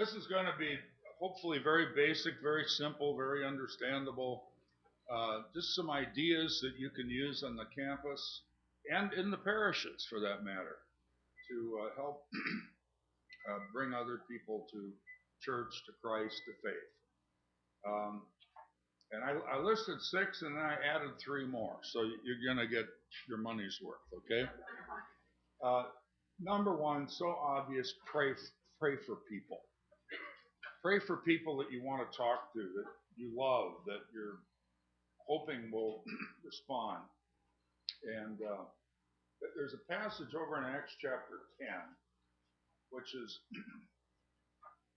this is going to be hopefully very basic, very simple, very understandable. Just some ideas that you can use on the campus and in the parishes, for that matter, to help bring other people to church, to Christ, to faith. And I listed 6, and then I added 3 more, so you're going to get your money's worth, okay? Number 1, so obvious, pray for people. Pray for people that you want to talk to, that you love, that you're hoping will respond. And there's a passage over in Acts chapter 10, which is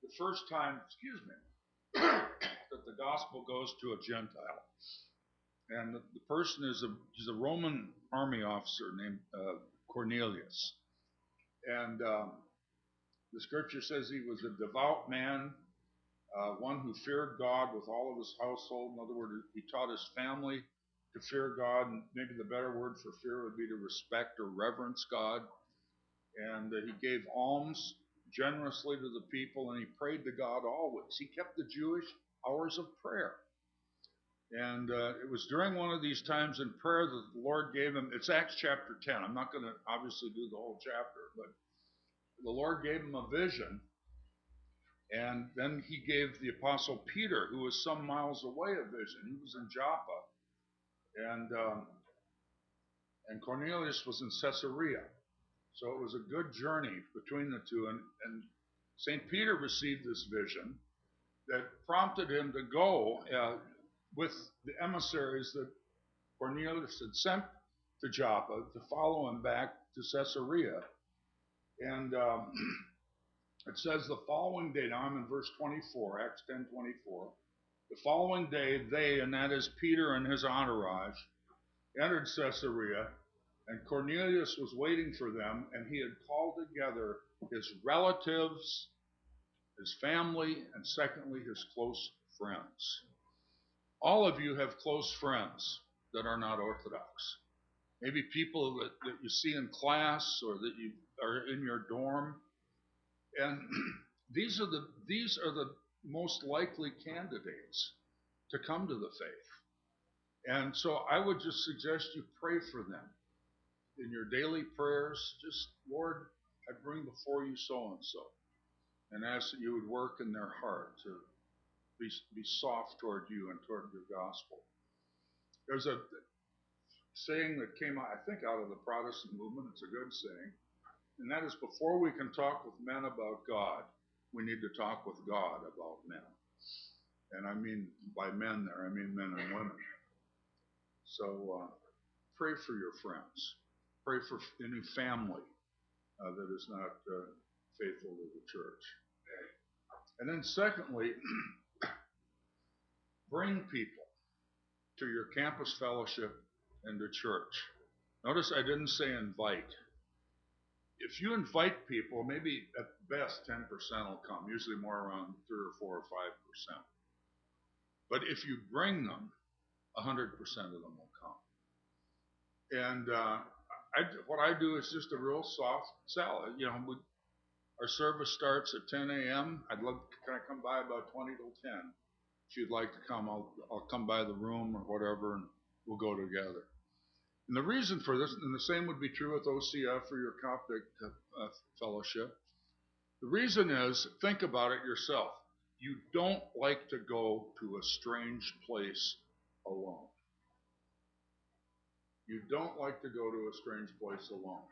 the first time, that the gospel goes to a Gentile. And the person is a Roman army officer named Cornelius. And the scripture says he was a devout man, one who feared God with all of his household. In other words, he taught his family to fear God, and maybe the better word for fear would be to respect or reverence God. And he gave alms generously to the people, and he prayed to God always. He kept the Jewish hours of prayer. And it was during one of these times in prayer that the Lord gave him, it's Acts chapter 10. I'm not going to obviously do the whole chapter, but the Lord gave him a vision. And then he gave the apostle Peter, who was some miles away, a vision. He was in Joppa. And Cornelius was in Caesarea. So it was a good journey between the two. And St. Peter received this vision that prompted him to go with the emissaries that Cornelius had sent to Joppa to follow him back to Caesarea. And it says the following day, now I'm in verse 24, Acts 10:24. The following day, they, and that is Peter and his entourage, entered Caesarea, and Cornelius was waiting for them, and he had called together his relatives, his family, and secondly, his close friends. All of you have close friends that are not Orthodox. Maybe people that you see in class or that you are in your dorm. And these are the most likely candidates to come to the faith. And so I would just suggest you pray for them in your daily prayers. Just, Lord, I bring before you so-and-so, and ask that you would work in their heart to be soft toward you and toward your gospel. There's a saying that came, I think, out of the Protestant movement. It's a good saying. And that is, before we can talk with men about God, we need to talk with God about men. And I mean, by men there, I mean men and women. So pray for your friends. Pray for any family that is not faithful to the church. And then secondly, bring people to your campus fellowship and to church. Notice I didn't say invite. If you invite people, maybe at best 10% will come, usually more around 3 or 4 or 5%. But if you bring them, 100% of them will come. And what I do is just a real soft sell. You know, our service starts at 10 a.m. Can I come by about 20 till 10? If you'd like to come, I'll come by the room or whatever, and we'll go together. And the reason for this, and the same would be true with OCF or your Coptic fellowship, the reason is, think about it yourself. You don't like to go to a strange place alone. You don't like to go to a strange place alone.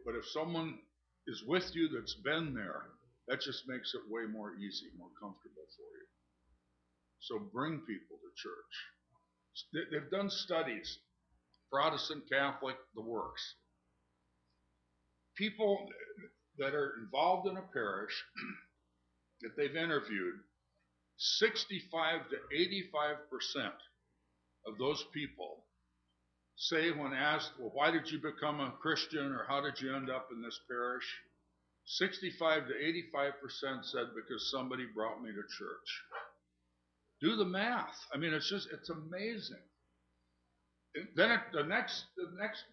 But if someone is with you that's been there, that just makes it way more easy, more comfortable for you. So bring people to church. They've done studies, Protestant, Catholic, the works. People that are involved in a parish that they've interviewed, 65 to 85% of those people say, when asked, well, why did you become a Christian, or how did you end up in this parish? 65 to 85% said, because somebody brought me to church. Do the math. I mean, it's amazing. Then the next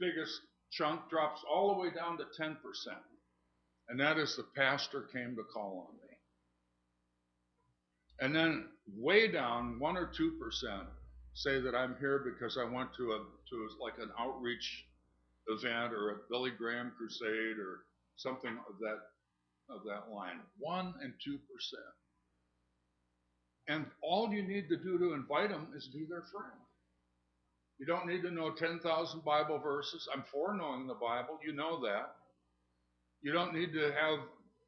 biggest chunk drops all the way down to 10%. and that is the pastor came to call on me. And then way down, 1 or 2% say that I'm here because I went to like an outreach event or a Billy Graham crusade or something of that line. 1 and 2%. And all you need to do to invite them is be their friend. You don't need to know 10,000 Bible verses. I'm for knowing the Bible. You know that. You don't need to have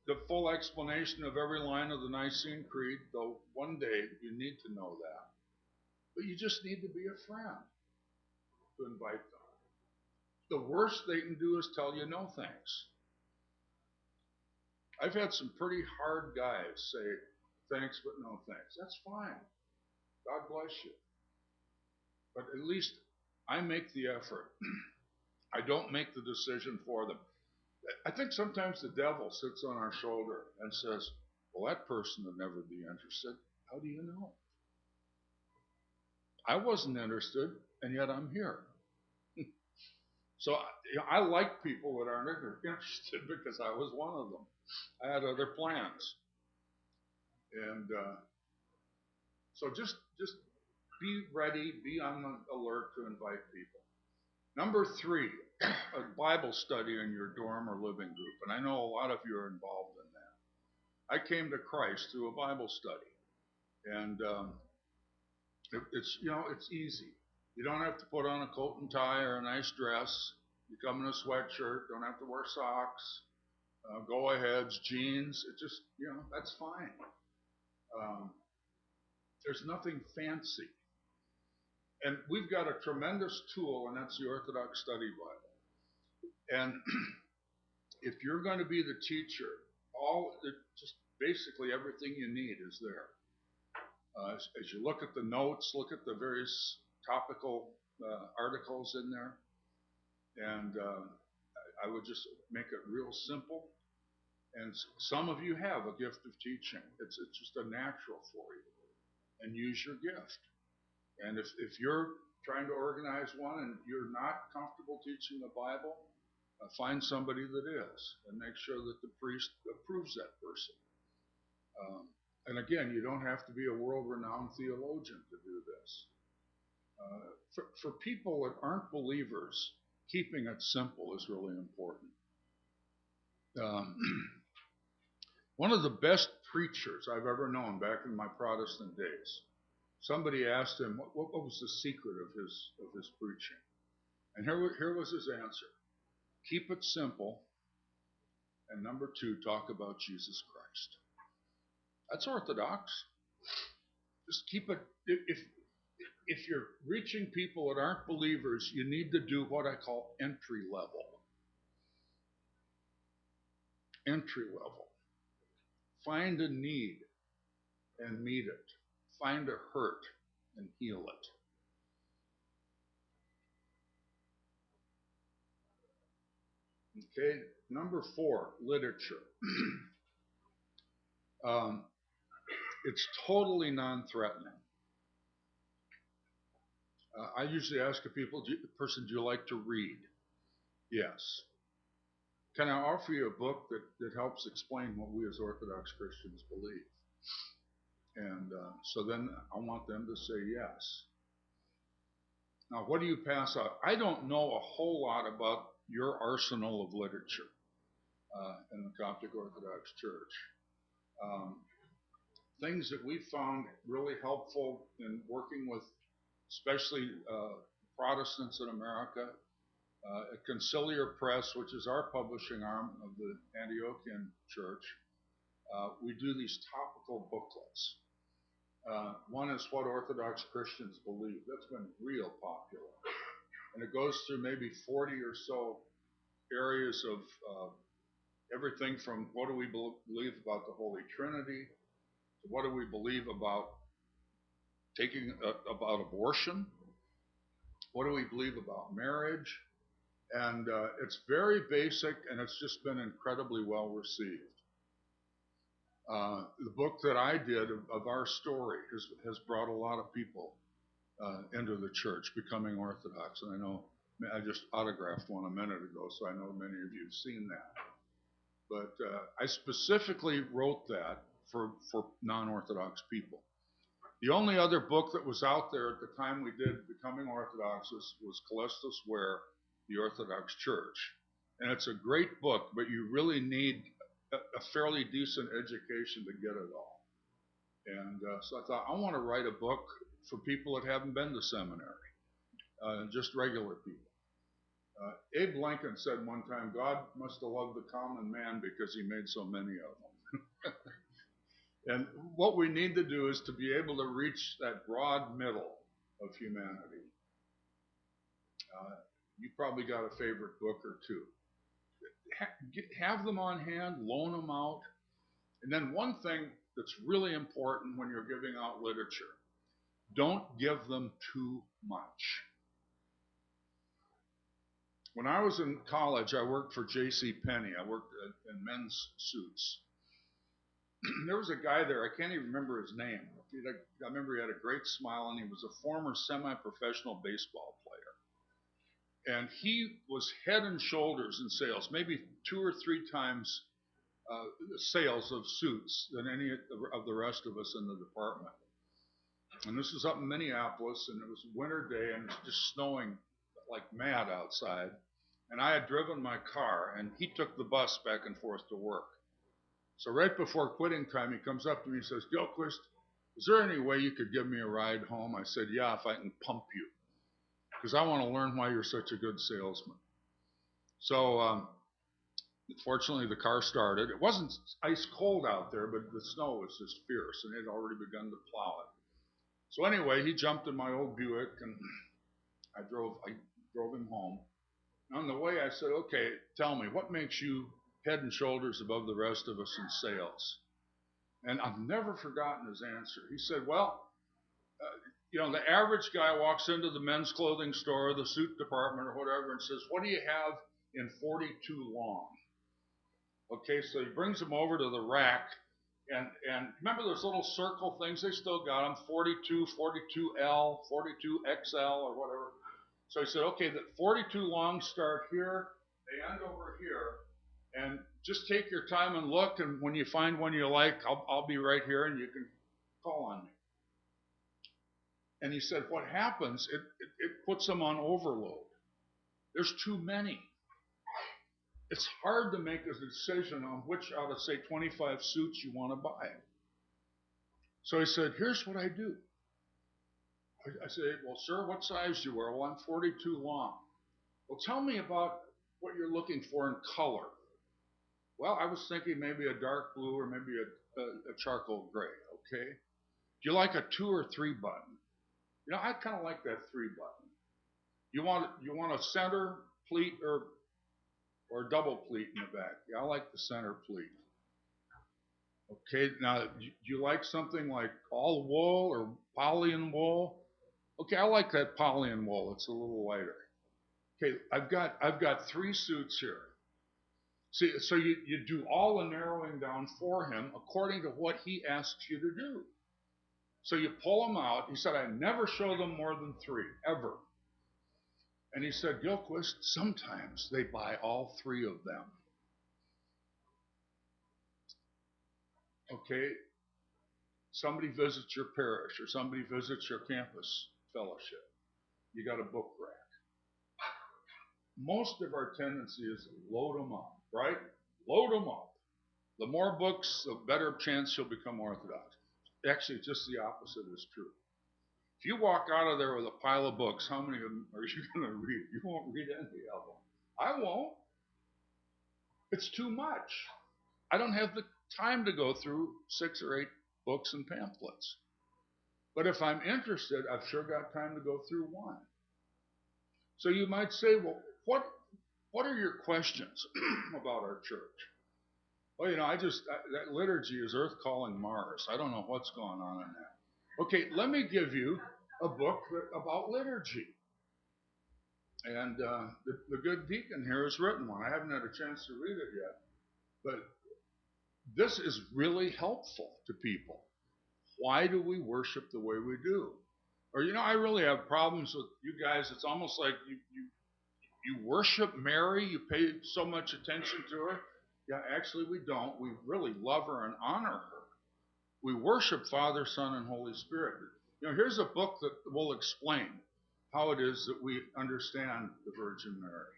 the full explanation of every line of the Nicene Creed, though one day you need to know that. But you just need to be a friend to invite them. The worst they can do is tell you no thanks. I've had some pretty hard guys say thanks but no thanks. That's fine. God bless you. But at least I make the effort. I don't make the decision for them. I think sometimes the devil sits on our shoulder and says, well, that person would never be interested. How do you know? I wasn't interested, and yet I'm here. So I like people that aren't interested because I was one of them. I had other plans. And so just be ready, be on the alert to invite people. Number 3, a Bible study in your dorm or living group. And I know a lot of you are involved in that. I came to Christ through a Bible study. And it's easy. You don't have to put on a coat and tie or a nice dress. You come in a sweatshirt, don't have to wear socks, go-aheads, jeans. It just, that's fine. There's nothing fancy. And we've got a tremendous tool, and that's the Orthodox Study Bible. And if you're going to be the teacher, just basically everything you need is there. As you look at the notes, look at the various topical articles in there, and I would just make it real simple. And some of you have a gift of teaching. It's just a natural for you. And use your gift. And if you're trying to organize one and you're not comfortable teaching the Bible, find somebody that is, and make sure that the priest approves that person. And again, you don't have to be a world-renowned theologian to do this. For people that aren't believers, keeping it simple is really important. One of the best preachers I've ever known back in my Protestant days, somebody asked him what was the secret of his preaching. And here was his answer. Keep it simple. And number 2, talk about Jesus Christ. That's Orthodox. Just keep it. If you're reaching people that aren't believers, you need to do what I call entry level. Entry level. Find a need and meet it. Find a hurt and heal it. Okay, number 4, literature. It's totally non-threatening. I usually ask people, do you like to read? Yes. Can I offer you a book that helps explain what we as Orthodox Christians believe? And so then I want them to say yes. Now, what do you pass out? I don't know a whole lot about your arsenal of literature in the Coptic Orthodox Church. Things that we found really helpful in working with, especially Protestants in America, at Conciliar Press, which is our publishing arm of the Antiochian Church, we do these topical booklets. One is What Orthodox Christians Believe. That's been real popular. And it goes through maybe 40 or so areas of everything from what do we believe about the Holy Trinity, to what do we believe about about abortion, what do we believe about marriage, and it's very basic, and it's just been incredibly well received. The book that I did of our story has brought a lot of people into the church, becoming Orthodox. And I know I just autographed one a minute ago, so I know many of you have seen that. But I specifically wrote that for non-Orthodox people. The only other book that was out there at the time we did Becoming Orthodox was Callistus Ware, The Orthodox Church. And it's a great book, but you really need a fairly decent education to get it all. And so I thought, I want to write a book for people that haven't been to seminary, just regular people. Abe Lincoln said one time, God must have loved the common man because he made so many of them. And what we need to do is to be able to reach that broad middle of humanity. You probably got a favorite book or two. Have them on hand, loan them out. And then one thing that's really important when you're giving out literature, don't give them too much. When I was in college, I worked for J.C. Penney. I worked in men's suits. There was a guy there, I can't even remember his name. I remember he had a great smile, and he was a former semi-professional baseball player. And he was head and shoulders in sales, maybe 2 or 3 times sales of suits than any of the rest of us in the department. And this was up in Minneapolis, and it was a winter day, and it was just snowing like mad outside. And I had driven my car, and he took the bus back and forth to work. So right before quitting time, he comes up to me and says, Gillquist, is there any way you could give me a ride home? I said, yeah, if I can pump you, because I want to learn why you're such a good salesman. So fortunately, the car started. It wasn't ice cold out there, but the snow was just fierce, and it had already begun to plow it. So anyway, he jumped in my old Buick, and I drove him home. And on the way, I said, okay, tell me, what makes you head and shoulders above the rest of us in sales? And I've never forgotten his answer. He said, well, the average guy walks into the men's clothing store, the suit department or whatever, and says, what do you have in 42 long? Okay, so he brings them over to the rack, and remember those little circle things? They still got them, 42, 42L, 42XL, or whatever. So he said, okay, the 42 longs start here, they end over here, and just take your time and look, and when you find one you like, I'll be right here, and you can call on me. And he said, what happens, it puts them on overload. There's too many. It's hard to make a decision on which out of, say, 25 suits you want to buy. So he said, here's what I do. I said, well, sir, what size do you wear? Well, I'm 42 long. Well, tell me about what you're looking for in color. Well, I was thinking maybe a dark blue or maybe a charcoal gray, okay? Do you like a 2 or 3 button? I kind of like that 3 button. You want a center pleat or a double pleat in the back? Yeah, I like the center pleat. Okay, now, do you like something like all wool or Polyan wool? Okay, I like that Polyan wool. It's a little lighter. Okay, I've got 3 suits here. See, so you do all the narrowing down for him according to what he asks you to do. So you pull them out. He said, I never show them more than 3, ever. And he said, Gillquist, sometimes they buy all 3 of them. Okay, somebody visits your parish or somebody visits your campus fellowship. You got a book rack. Most of our tendency is load them up, right? Load them up. The more books, the better chance you'll become Orthodox. Actually, just the opposite is true. If you walk out of there with a pile of books, how many of them are you going to read? You won't read any of them. I won't. It's too much. I don't have the time to go through 6 or 8 books and pamphlets. But if I'm interested, I've sure got time to go through 1. So you might say, well, what are your questions about our church? Well, that liturgy is Earth calling Mars. I don't know what's going on in that. Okay, let me give you a book about liturgy. And the good deacon here has written one. I haven't had a chance to read it yet. But this is really helpful to people. Why do we worship the way we do? Or, I really have problems with you guys. It's almost like you worship Mary. You pay so much attention to her. Yeah, actually we don't. We really love her and honor her. We worship Father, Son, and Holy Spirit. Here's a book that will explain how it is that we understand the Virgin Mary.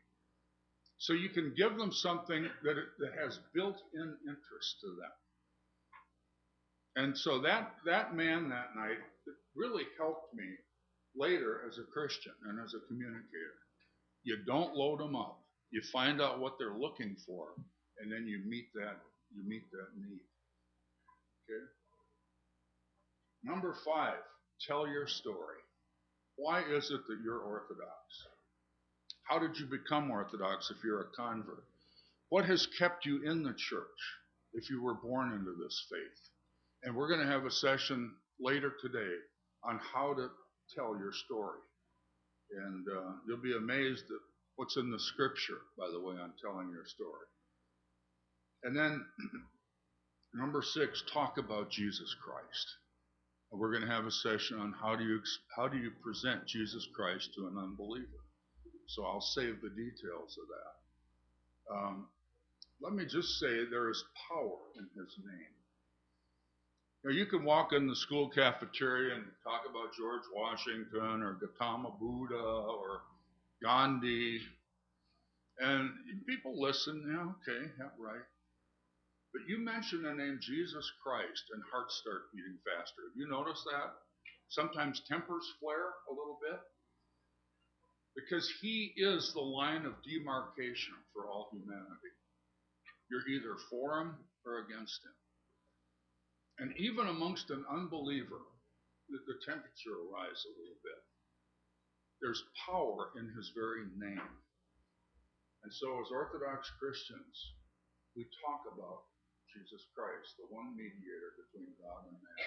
So you can give them something that has built-in interest to them. And so that man that night really helped me later as a Christian and as a communicator. You don't load them up. You find out what they're looking for, and then you meet that need. Okay. Number 5, tell your story. Why is it that you're Orthodox? How did you become Orthodox if you're a convert? What has kept you in the church if you were born into this faith? And we're going to have a session later today on how to tell your story. And you'll be amazed at what's in the scripture, by the way, on telling your story. And then number 6, talk about Jesus Christ. And we're going to have a session on how do you present Jesus Christ to an unbeliever. So I'll save the details of that. Let me just say there is power in his name. You can walk in the school cafeteria and talk about George Washington or Gautama Buddha or Gandhi, and people listen. Yeah, okay, yeah, right. But you mention the name Jesus Christ and hearts start beating faster. Have you noticed that? Sometimes tempers flare a little bit because he is the line of demarcation for all humanity. You're either for him or against him. And even amongst an unbeliever, the temperature will rise a little bit. There's power in his very name. And so as Orthodox Christians, we talk about Jesus Christ, the one mediator between God and man.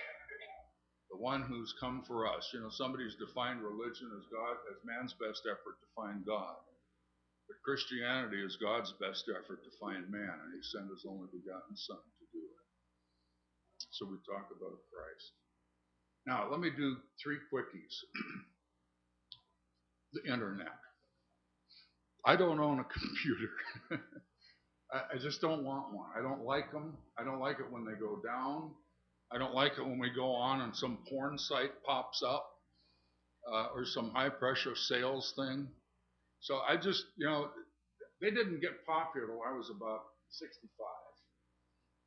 The one who's come for us. Somebody's defined religion as man's best effort to find God. But Christianity is God's best effort to find man, and he sent his only begotten Son to do it. So we talk about Christ. Now, let me do 3 quickies. The internet. I don't own a computer. I just don't want one. I don't like them. I don't like it when they go down. I don't like it when we go on and some porn site pops up or some high-pressure sales thing. So I just, they didn't get popular till I was about 65.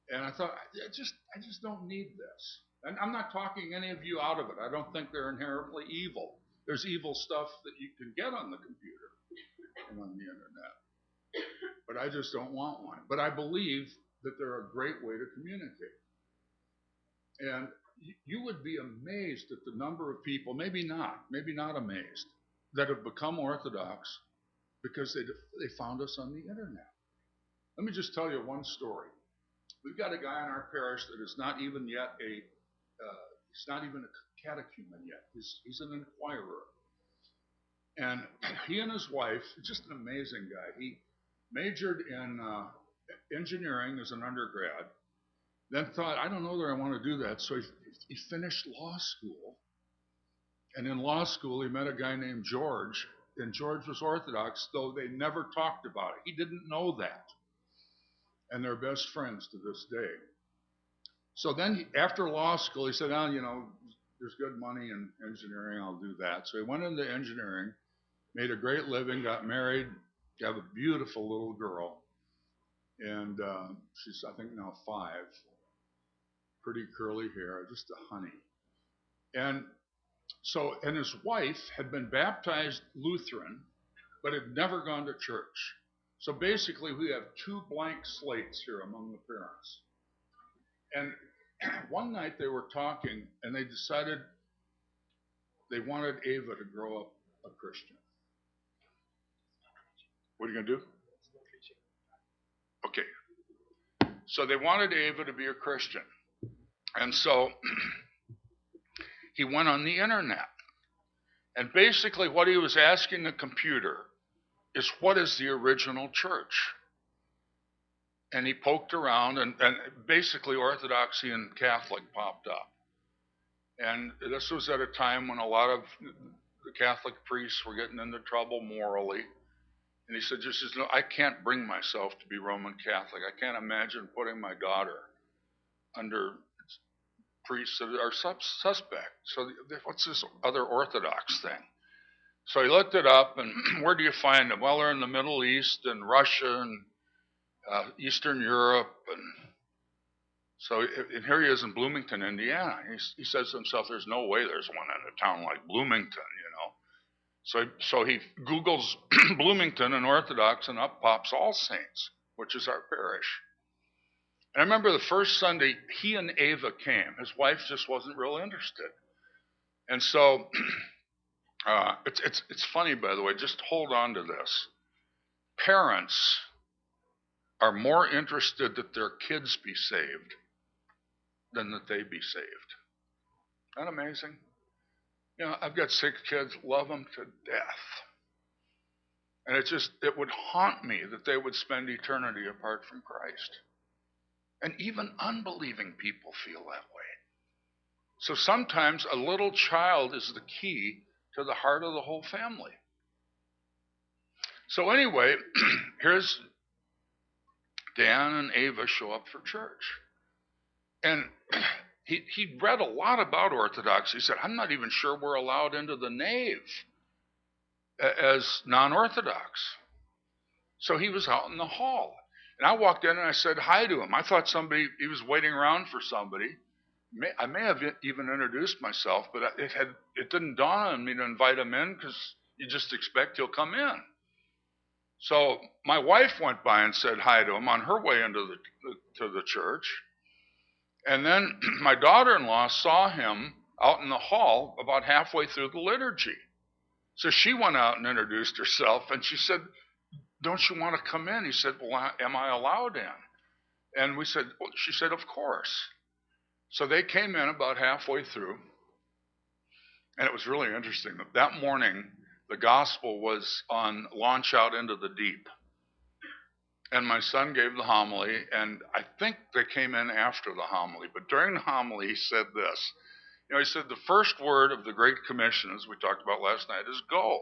And I thought, I just don't need this. And I'm not talking any of you out of it. I don't think they're inherently evil. There's evil stuff that you can get on the computer and on the internet. But I just don't want one. But I believe that they're a great way to communicate. And you would be amazed at the number of people, maybe not amazed, that have become Orthodox because they found us on the internet. Let me just tell you one story. We've got a guy in our parish that is not even yet he's not even a catechumen yet. He's an inquirer. And he and his wife, just an amazing guy. He majored in engineering as an undergrad, then thought, I don't know that I want to do that. So he finished law school. And in law school, he met a guy named George. And George was Orthodox, though they never talked about it. He didn't know that. And they're best friends to this day. So then after law school, he said, there's good money in engineering. I'll do that. So he went into engineering, made a great living, got married, have a beautiful little girl. And she's, I think, now 5. Pretty curly hair, just a honey. And his wife had been baptized Lutheran, but had never gone to church. So basically, we have 2 blank slates here among the parents. And one night they were talking, and they decided they wanted Ava to grow up a Christian. What are you going to do? Okay. So they wanted Ava to be a Christian. And so he went on the internet. And basically what he was asking the computer is, what is the original church? And he poked around, and basically Orthodoxy and Catholic popped up. And this was at a time when a lot of the Catholic priests were getting into trouble morally. And he said, no, I can't bring myself to be Roman Catholic. I can't imagine putting my daughter under priests that are suspect. So what's this other Orthodox thing? So he looked it up, and where do you find them? Well, they're in the Middle East and Russia and Eastern Europe. And here he is in Bloomington, Indiana. He says to himself, there's no way there's one in a town like Bloomington, So he Googles Bloomington and Orthodox, and up pops All Saints, which is our parish. And I remember the first Sunday, he and Ava came. His wife just wasn't real interested. And so it's funny, by the way, just hold on to this. Parents are more interested that their kids be saved than that they be saved. Isn't that amazing? I've got 6 kids, love them to death. And it would haunt me that they would spend eternity apart from Christ. And even unbelieving people feel that way. So sometimes a little child is the key to the heart of the whole family. So anyway, here's Dan and Ava show up for church. And he read a lot about Orthodox. He said, I'm not even sure we're allowed into the nave as non-Orthodox. So he was out in the hall. And I walked in and I said hi to him. I thought he was waiting around for somebody. I may have even introduced myself, but it didn't dawn on me to invite him in because you just expect he'll come in. So my wife went by and said hi to him on her way into the church. And then my daughter-in-law saw him out in the hall about halfway through the liturgy. So she went out and introduced herself, and she said, don't you want to come in? He said, well, am I allowed in? And she said, of course. So they came in about halfway through, and it was really interesting. That morning, the gospel was on Launch Out into the Deep. And my son gave the homily, and I think they came in after the homily. But during the homily, he said this. He said, the first word of the Great Commission, as we talked about last night, is go.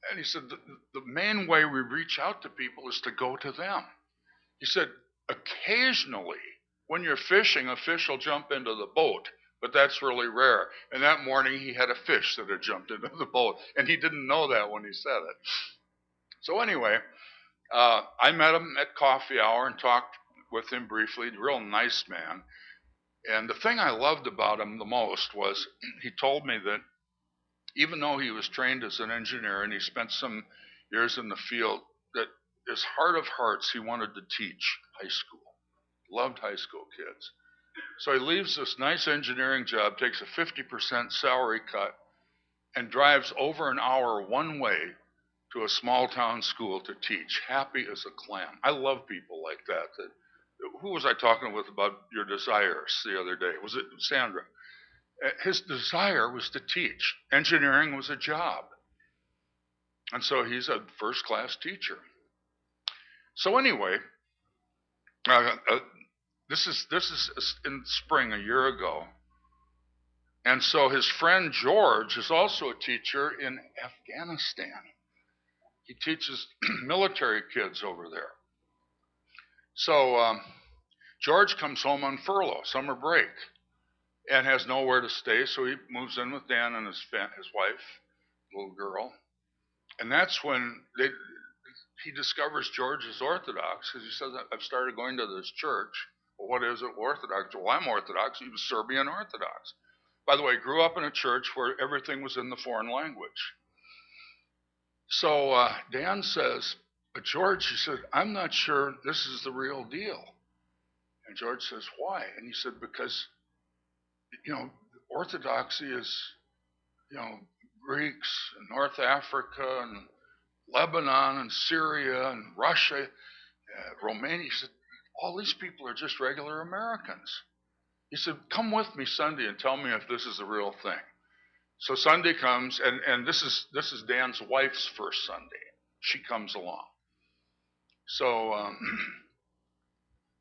And he said, the main way we reach out to people is to go to them. He said, occasionally, when you're fishing, a fish will jump into the boat, but that's really rare. And that morning, he had a fish that had jumped into the boat, and he didn't know that when he said it. So anyway, I met him at coffee hour and talked with him briefly. Real nice man. And the thing I loved about him the most was he told me that even though he was trained as an engineer and he spent some years in the field, that his heart of hearts, he wanted to teach high school. Loved high school kids. So he leaves this nice engineering job, takes a 50% salary cut, and drives over an hour one way to a small town school to teach, happy as a clam. I love people like that. Who was I talking with about your desires the other day? Was it Sandra? His desire was to teach. Engineering was a job. And so he's a first-class teacher. So anyway, this is in spring a year ago. And so his friend George is also a teacher in Afghanistan. He teaches military kids over there. So George comes home on furlough, summer break, and has nowhere to stay, so he moves in with Dan and his wife, little girl. And that's when he discovers George is Orthodox, because he says, I've started going to this church. Well, what is it, Orthodox? Well, I'm Orthodox. He was Serbian Orthodox. By the way, grew up in a church where everything was in the foreign language. So Dan says, but George, he said, I'm not sure this is the real deal. And George says, why? And he said, because, Orthodoxy is, Greeks and North Africa and Lebanon and Syria and Russia, Romania. He said, all these people are just regular Americans. He said, come with me Sunday and tell me if this is the real thing. So Sunday comes, and this is Dan's wife's first Sunday. She comes along. So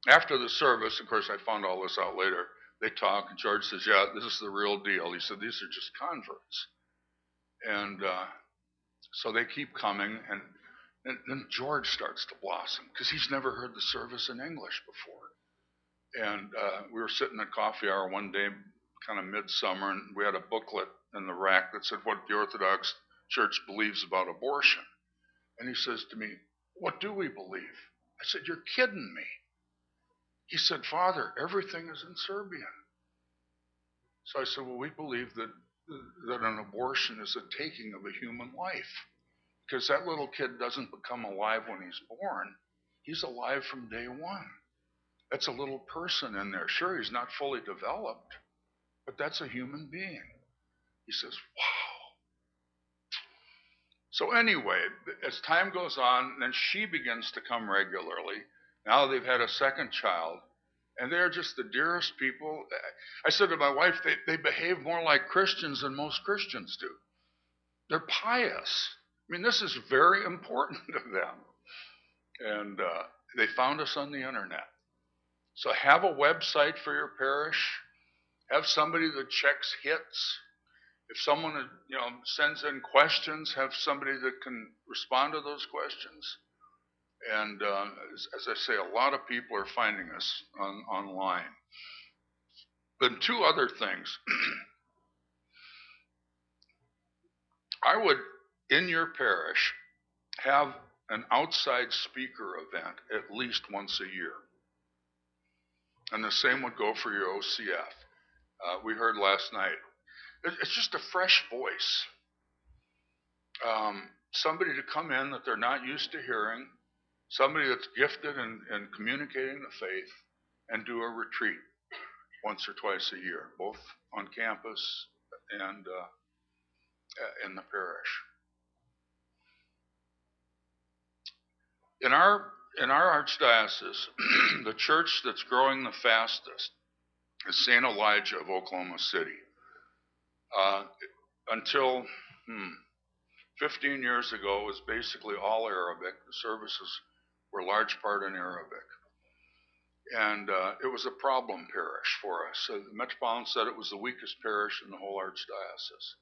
after the service, of course, I found all this out later, they talk, and George says, yeah, this is the real deal. He said, these are just converts. And so they keep coming, and And then George starts to blossom because he's never heard the service in English before. And we were sitting at coffee hour one day, kind of midsummer, and we had a booklet in the rack that said what the Orthodox Church believes about abortion. And he says to me, "What do we believe?" I said, "You're kidding me." He said, "Father, everything is in Serbian." So I said, "Well, we believe that an abortion is a taking of a human life. Because that little kid doesn't become alive when he's born. He's alive from day one. That's a little person in there. Sure, he's not fully developed, but that's a human being." He says, "Wow." So anyway, as time goes on, then she begins to come regularly. Now they've had a second child, and they're just the dearest people. I said to my wife, they behave more like Christians than most Christians do. They're pious. I mean, this is very important to them. And they found us on the internet. So have a website for your parish. Have somebody that checks hits. If someone sends in questions, have somebody that can respond to those questions. And as I say, a lot of people are finding us online. Then two other things. I would, in your parish, have an outside speaker event at least once a year. And the same would go for your OCF. We heard last night. It's just a fresh voice. Somebody to come in that they're not used to hearing, somebody that's gifted in communicating the faith, and do a retreat once or twice a year, both on campus and in the parish. In our archdiocese, the church that's growing the fastest is St. Elijah of Oklahoma City. Until 15 years ago, it was basically all Arabic. The services were large part in Arabic. And it was a problem parish for us. So the Metropolitan said it was the weakest parish in the whole archdiocese.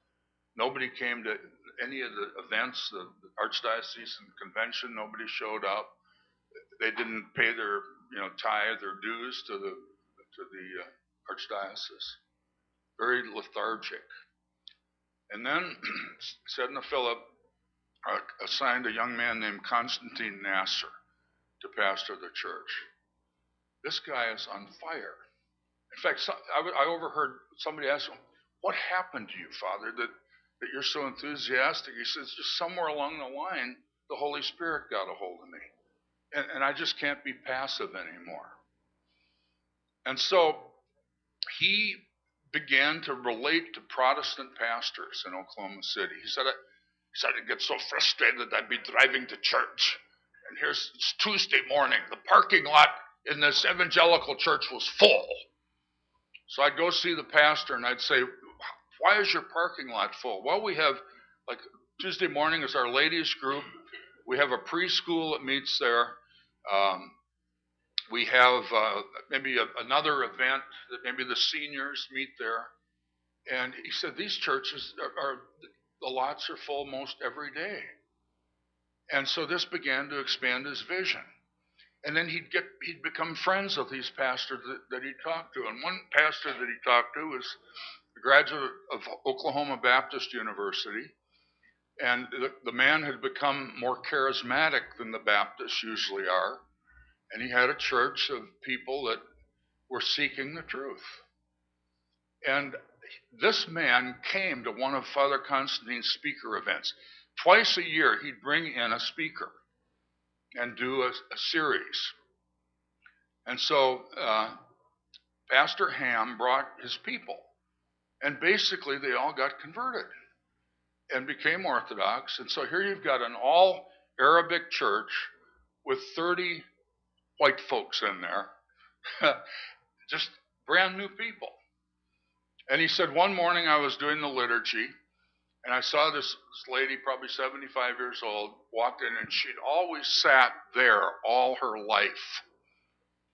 Nobody came to any of the events, the archdiocesan convention. Nobody showed up. They didn't pay their tithe or dues to the archdiocese. Very lethargic. And then Sedna Philip assigned a young man named Constantine Nasser to pastor the church. This guy is on fire. In fact, I overheard somebody ask him, "What happened to you, Father, that you're so enthusiastic?" He says, "Just somewhere along the line, the Holy Spirit got a hold of me. And I just can't be passive anymore." And so he began to relate to Protestant pastors in Oklahoma City. He said, I'd get so frustrated I'd be driving to church. And it's Tuesday morning. The parking lot in this evangelical church was full. So I'd go see the pastor and I'd say, "Why is your parking lot full?" "Well, we have, like, Tuesday morning is our ladies group. We have a preschool that meets there. We have maybe another event that maybe the seniors meet there." And he said, these churches the lots are full most every day. And so this began to expand his vision. And then he'd become friends with these pastors that he talked to. And one pastor that he talked to was a graduate of Oklahoma Baptist University. And the man had become more charismatic than the Baptists usually are. And he had a church of people that were seeking the truth. And this man came to one of Father Constantine's speaker events. Twice a year, he'd bring in a speaker and do a series. And so Pastor Ham brought his people. And basically, they all got converted and became Orthodox. And so here you've got an all-Arabic church with 30 white folks in there, just brand new people. And he said, one morning I was doing the liturgy, and I saw this lady, probably 75 years old, walked in, and she'd always sat there all her life.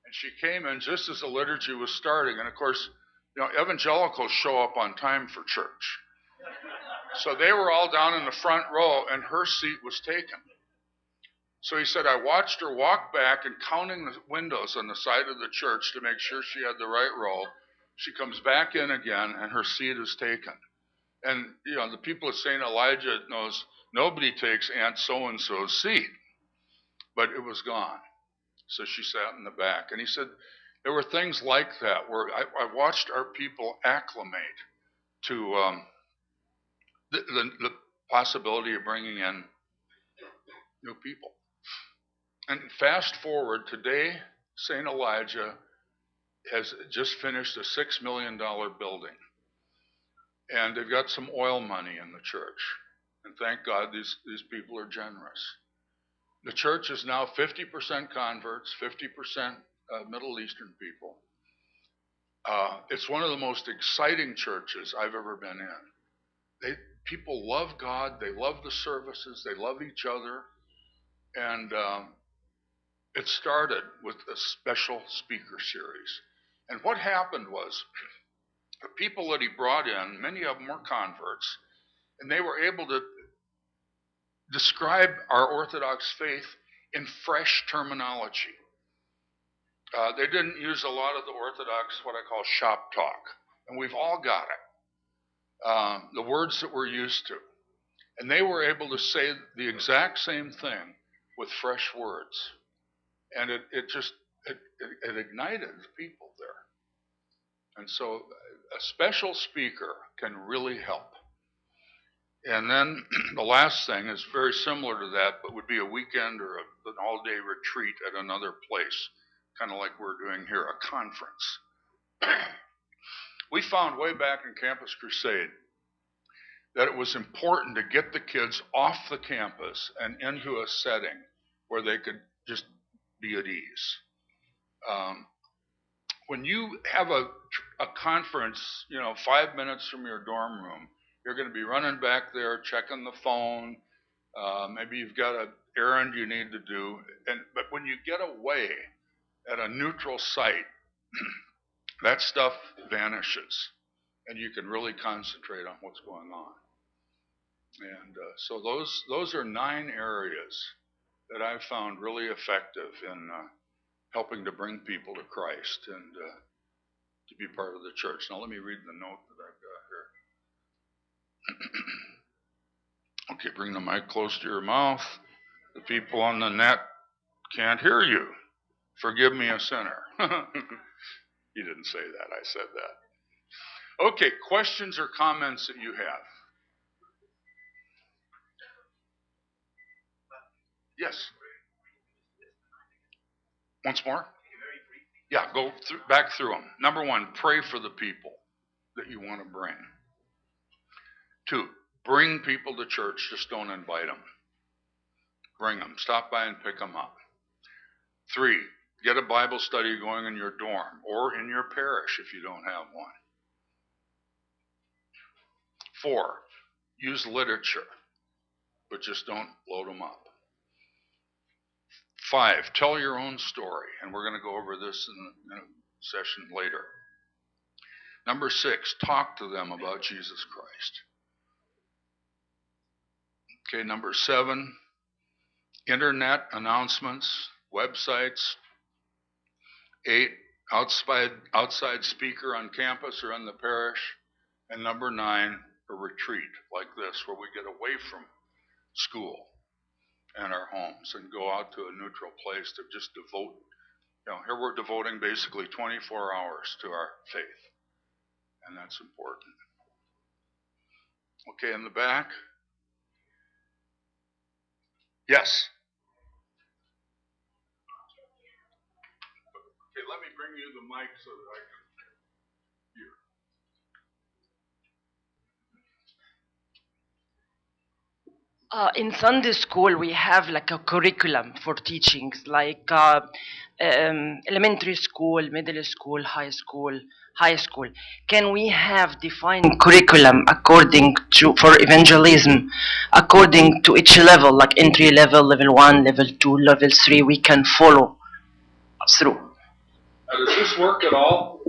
And she came in just as the liturgy was starting. And of course, evangelicals show up on time for church. So they were all down in the front row, and her seat was taken. So he said, I watched her walk back and counting the windows on the side of the church to make sure she had the right row. She comes back in again, and her seat is taken. And, the people of St. Elijah knows nobody takes Aunt so-and-so's seat. But it was gone. So she sat in the back. And he said, there were things like that where I watched our people acclimate to the possibility of bringing in new people. And fast forward, today, St. Elijah has just finished a $6 million building. And they've got some oil money in the church. And thank God these people are generous. The church is now 50% converts, 50% Middle Eastern people. It's one of the most exciting churches I've ever been in. People love God, they love the services, they love each other. And it started with a special speaker series. And what happened was, the people that he brought in, many of them were converts, and they were able to describe our Orthodox faith in fresh terminology. They didn't use a lot of the Orthodox, what I call shop talk, and we've all got it. The words that we're used to. And they were able to say the exact same thing with fresh words. And it ignited the people there. And so a special speaker can really help. And then the last thing is very similar to that, but would be a weekend or an all-day retreat at another place, kind of like we're doing here, a conference. We found way back in Campus Crusade that it was important to get the kids off the campus and into a setting where they could just be at ease. When you have a conference, 5 minutes from your dorm room, you're going to be running back there, checking the phone. Maybe you've got an errand you need to do. But when you get away at a neutral site, that stuff vanishes, and you can really concentrate on what's going on. And so those are 9 areas that I've found really effective in helping to bring people to Christ and to be part of the church. Now let me read the note that I've got here. Okay, bring the mic close to your mouth. The people on the net can't hear you. Forgive me, a sinner. You didn't say that, I said that. Okay, questions or comments that you have? Yes. Once more? Yeah, go back through them. Number 1, pray for the people that you want to bring. 2, bring people to church. Just don't invite them. Bring them. Stop by and pick them up. 3, get a Bible study going in your dorm or in your parish if you don't have one. 4, use literature, but just don't load them up. 5, tell your own story, and we're going to go over this in a session later. Number 6, talk to them about Jesus Christ. Okay, number 7, internet announcements, websites. 8, outside speaker on campus or in the parish. And number 9, a retreat like this where we get away from school and our homes and go out to a neutral place to just devote. Here we're devoting basically 24 hours to our faith, and that's important. Okay, in the back. Yes. Okay, let me bring you the mic so that I can hear. In Sunday school, we have like a curriculum for teachings, like elementary school, middle school, high school. Can we have defined curriculum according to, for evangelism, according to each level, like entry level, level 1, level 2, level 3, we can follow through? Does this work at all?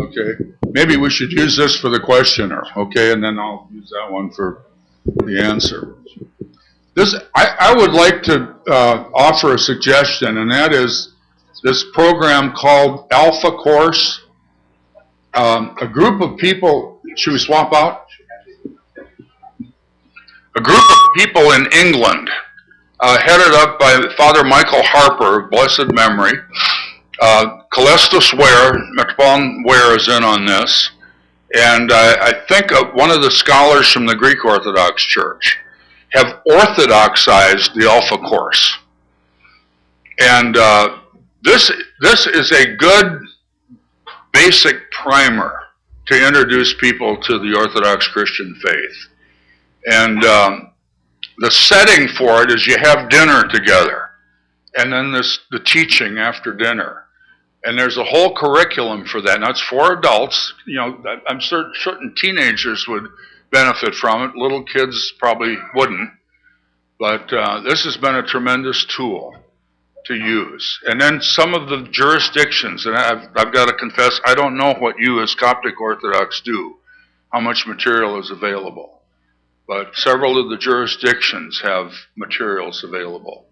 Okay. Maybe we should use this for the questioner, okay, and then I'll use that one for the answer. I would like to offer a suggestion, and that is this program called Alpha Course. A group of people, should we swap out? A group of people in England, headed up by Father Michael Harper, of blessed memory. Callistus Ware, Metropolitan Ware is in on this. And I think one of the scholars from the Greek Orthodox Church have orthodoxized the Alpha Course. And this is a good basic primer to introduce people to the Orthodox Christian faith. And the setting for it is you have dinner together, and then the teaching after dinner. And there's a whole curriculum for that. Now, it's for adults. You know, I'm certain teenagers would benefit from it. Little kids probably wouldn't. But this has been a tremendous tool to use. And then some of the jurisdictions, and I've got to confess, I don't know what you as Coptic Orthodox do, how much material is available. But several of the jurisdictions have materials available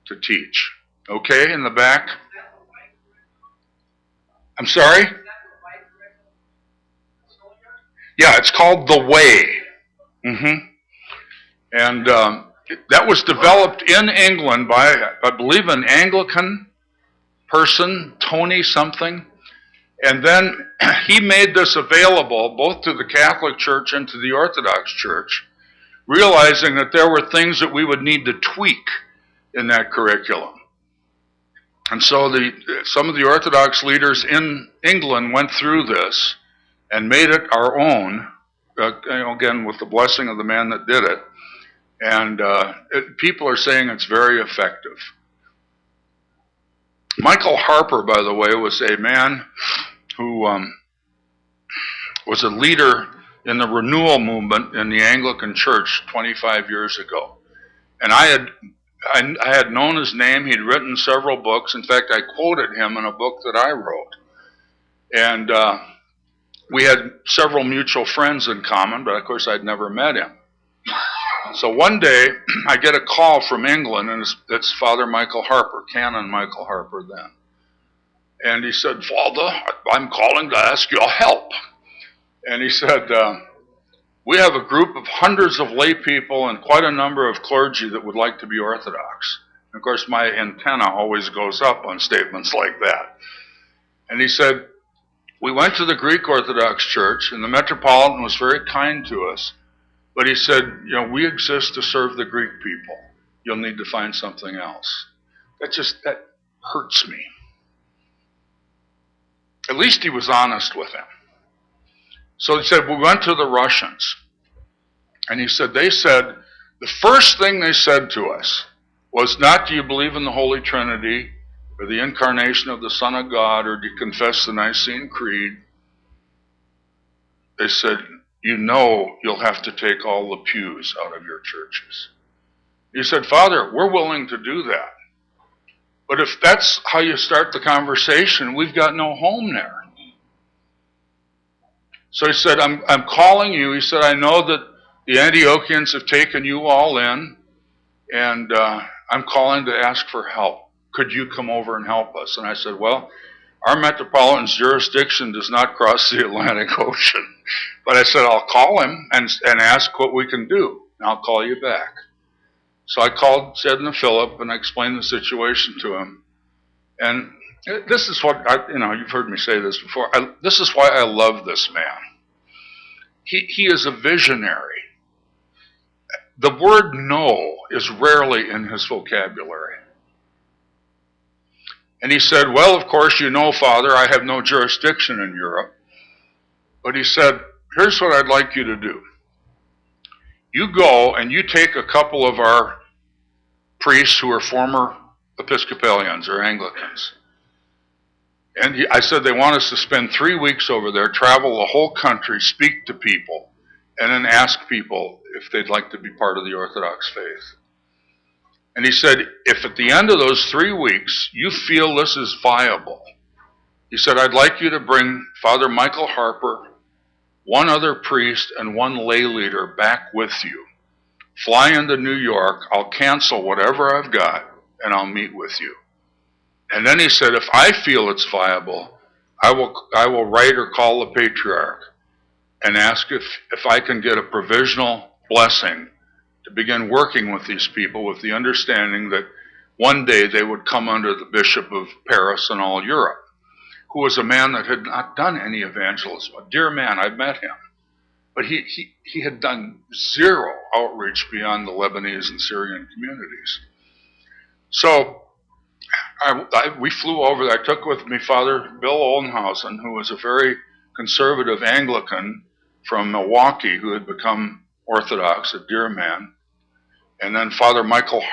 to teach. Okay, in the back? I'm sorry? Yeah, it's called The Way. And that was developed in England by, I believe, an Anglican person, Tony something. And then he made this available both to the Catholic Church and to the Orthodox Church, realizing that there were things that we would need to tweak in that curriculum. And so some of the Orthodox leaders in England went through this and made it our own, again, with the blessing of the man that did it. And people are saying it's very effective. Michael Harper, by the way, was a man who was a leader in the renewal movement in the Anglican Church 25 years ago. And I had known his name. He'd written several books. In fact, I quoted him in a book that I wrote. And we had several mutual friends in common, but of course I'd never met him. So one day I get a call from England, and it's Father Michael Harper, Canon Michael Harper then. And he said, "Father, I'm calling to ask your help." And he said, "We have a group of hundreds of lay people and quite a number of clergy that would like to be Orthodox." And of course, my antenna always goes up on statements like that. And he said, "We went to the Greek Orthodox Church, and the Metropolitan was very kind to us. But he said, you know, we exist to serve the Greek people. You'll need to find something else." That hurts me. At least he was honest with him. So he said, we went to the Russians. And he said, the first thing they said to us was not, do you believe in the Holy Trinity or the incarnation of the Son of God, or do you confess the Nicene Creed? They said, you know you'll have to take all the pews out of your churches. He said, Father, we're willing to do that. But if that's how you start the conversation, we've got no home there. So he said, I'm calling you. He said, I know that the Antiochians have taken you all in, and I'm calling to ask for help. Could you come over and help us? And I said, well, our Metropolitan's jurisdiction does not cross the Atlantic Ocean. But I said, I'll call him and ask what we can do, and I'll call you back. So I called Edna Phillip, and I explained the situation to him. And this is what, you've heard me say this before. This is why I love this man. He is a visionary. The word no is rarely in his vocabulary. And he said, well, of course, you know, Father, I have no jurisdiction in Europe. But he said, here's what I'd like you to do. You go and you take a couple of our priests who are former Episcopalians or Anglicans. And I said they want us to spend 3 weeks over there, travel the whole country, speak to people, and then ask people if they'd like to be part of the Orthodox faith. And he said, if at the end of those 3 weeks you feel this is viable, he said, I'd like you to bring Father Michael Harper, one other priest, and one lay leader back with you fly into New York, I'll cancel whatever I've got, and I'll meet with you. And then he said, if I feel it's viable, I will write or call the patriarch and ask if I can get a provisional blessing to begin working with these people with the understanding that one day they would come under the Bishop of Paris and all Europe, who was a man that had not done any evangelism. A dear man, I've met him. But he had done zero outreach beyond the Lebanese and Syrian communities. So we flew over there. I took with me Father Bill Oldenhausen, who was a very conservative Anglican from Milwaukee who had become Orthodox, a dear man. And then Father Michael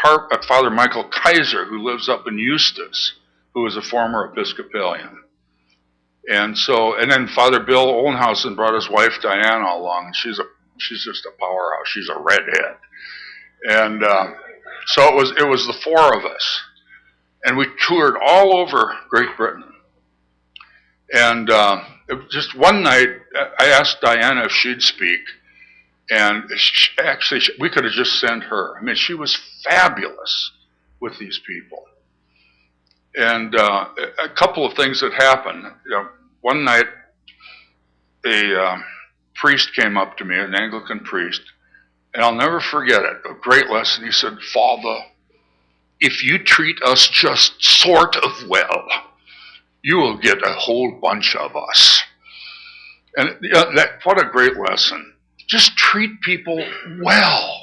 Kaiser, who lives up in Eustis, who was a former Episcopalian. And then Father Bill Oldenhausen brought his wife Diana along, and she's just a powerhouse. She's a redhead. And so it was the four of us. And we toured all over Great Britain. And just one night, I asked Diana if she'd speak. And we could have just sent her. I mean, she was fabulous with these people. And a couple of things that happened. One night, a priest came up to me, an Anglican priest, and I'll never forget it. A great lesson. He said, "Father, if you treat us just sort of well, you will get a whole bunch of us." And what a great lesson. Just treat people well.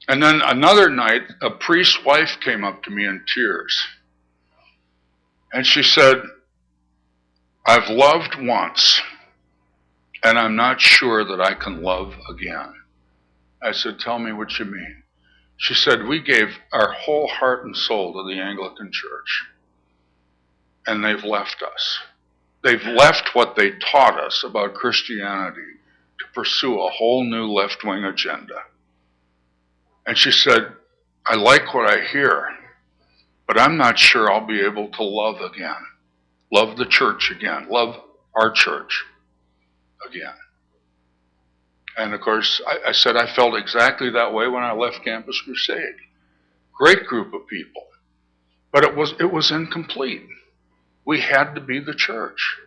And then another night, a priest's wife came up to me in tears. And she said, "I've loved once, and I'm not sure that I can love again." I said, "Tell me what you mean." She said, "We gave our whole heart and soul to the Anglican Church, and they've left us. They've left what they taught us about Christianity to pursue a whole new left-wing agenda." And she said, "I like what I hear, but I'm not sure I'll be able to love again. Love the church again. Love our church again." And of course, I said I felt exactly that way when I left Campus Crusade. Great group of people. But it was incomplete. We had to be the church.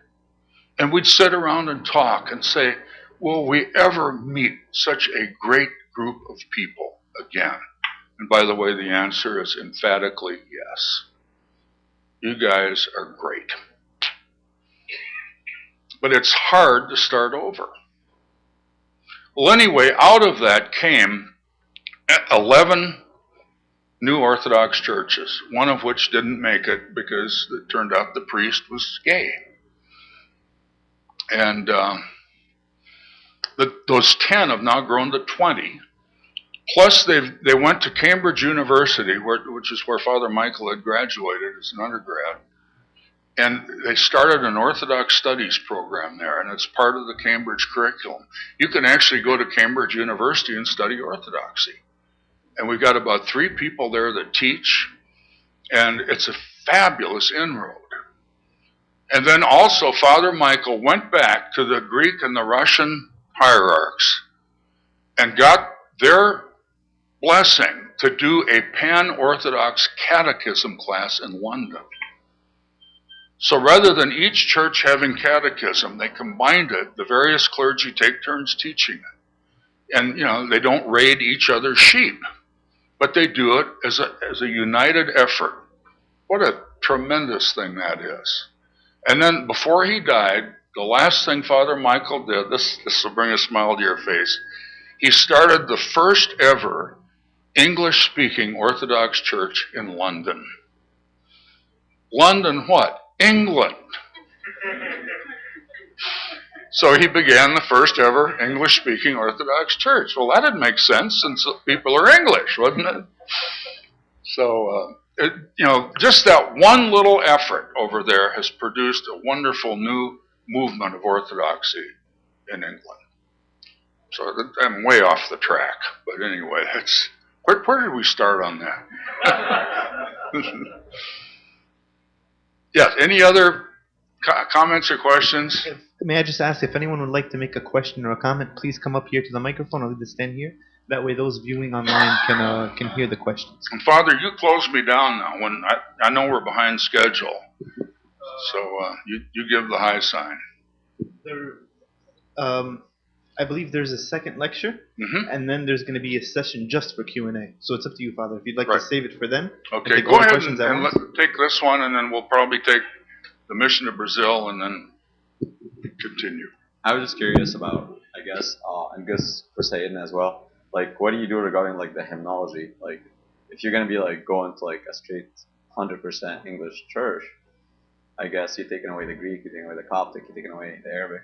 And we'd sit around and talk and say, will we ever meet such a great group of people again? And by the way, the answer is emphatically yes. You guys are great. But it's hard to start over. Well, anyway, out of that came 11 new Orthodox churches, one of which didn't make it because it turned out the priest was gay. And those 10 have now grown to 20. Plus, they went to Cambridge University, which is where Father Michael had graduated as an undergrad. And they started an Orthodox studies program there, and it's part of the Cambridge curriculum. You can actually go to Cambridge University and study Orthodoxy. And we've got about 3 people there that teach, and it's a fabulous inroad. And then also Father Michael went back to the Greek and the Russian hierarchs and got their blessing to do a pan-Orthodox catechism class in London. So rather than each church having catechism, they combined it. The various clergy take turns teaching it. And, they don't raid each other's sheep, but they do it as a united effort. What a tremendous thing that is. And then before he died, the last thing Father Michael did, this will bring a smile to your face, he started the first ever English-speaking Orthodox church in London. London what? England. So he began the first ever English-speaking Orthodox church. Well, that didn't make sense since people are English, wouldn't it? So, just that one little effort over there has produced a wonderful new movement of Orthodoxy in England. So I'm way off the track, but anyway, where did we start on that? Yes, any other comments or questions? May I just ask if anyone would like to make a question or a comment, please come up here to the microphone. I'll leave the stand here. That way those viewing online can hear the questions. And Father, you close me down now when I know we're behind schedule. So you give the high sign. I believe there's a second lecture, and then there's going to be a session just for Q&A. So it's up to you, Father. If you'd like to save it for then. Okay, go ahead and take this one, and then we'll probably take the mission to Brazil, and then continue. I was just curious about, I guess for Satan as well. Like, what do you do regarding like the hymnology? Like, if you're gonna be like going to like a straight 100% English church, I guess you're taking away the Greek, you're taking away the Coptic, you're taking away the Arabic.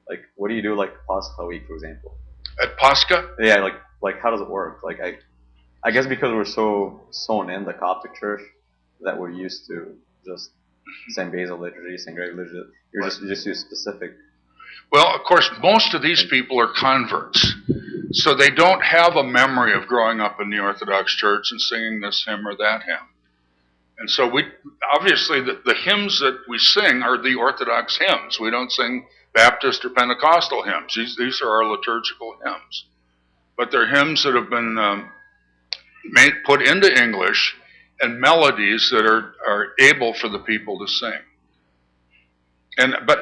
Like, what do you do like Pascha week, for example? At Pascha? Yeah, like how does it work? Like, I guess because we're so sewn in the Coptic church that we're used to just St. Basil liturgy, St. Greg liturgy. You just use specific. Well, of course, most of these people are converts, so they don't have a memory of growing up in the Orthodox Church and singing this hymn or that hymn. And so we obviously the hymns that we sing are the Orthodox hymns. We don't sing Baptist or Pentecostal hymns. These are our liturgical hymns, but they're hymns that have been put into English and melodies that are able for the people to sing. But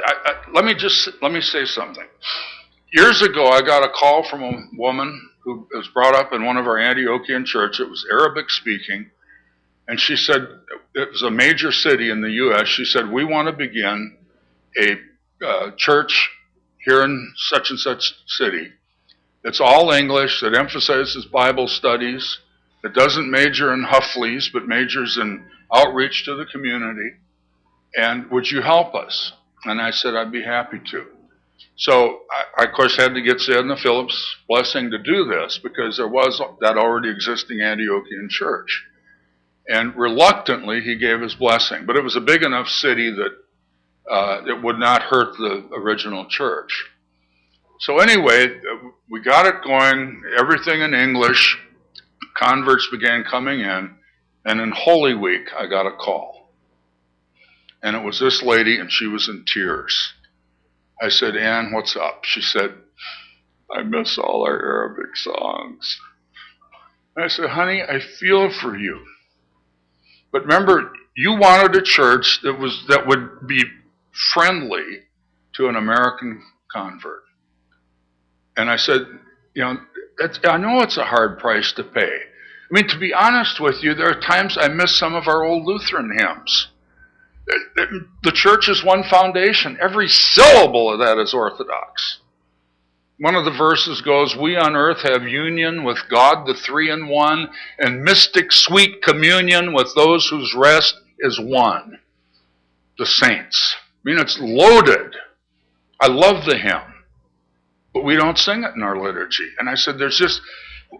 let me say something. Years ago, I got a call from a woman who was brought up in one of our Antiochian churches. It was Arabic speaking, and she said it was a major city in the U.S. She said, we want to begin a church here in such and such city. It's all English, that emphasizes Bible studies, that doesn't major in huffleys, but majors in outreach to the community. And would you help us? And I said, I'd be happy to. So I of course, had to get Sidna Phillips' blessing to do this because there was that already existing Antiochian church. And reluctantly, he gave his blessing. But it was a big enough city that it would not hurt the original church. So anyway, we got it going, everything in English. Converts began coming in. And in Holy Week, I got a call. And it was this lady, and she was in tears. I said, Ann, what's up? She said, I miss all our Arabic songs. And I said, honey, I feel for you. But remember, you wanted a church that would be friendly to an American convert. And I said, I know it's a hard price to pay. I mean, to be honest with you, there are times I miss some of our old Lutheran hymns. The church is one foundation. Every syllable of that is Orthodox. One of the verses goes, we on earth have union with God, the three in one, and mystic sweet communion with those whose rest is one, the saints. I mean, it's loaded. I love the hymn, but we don't sing it in our liturgy. And I said,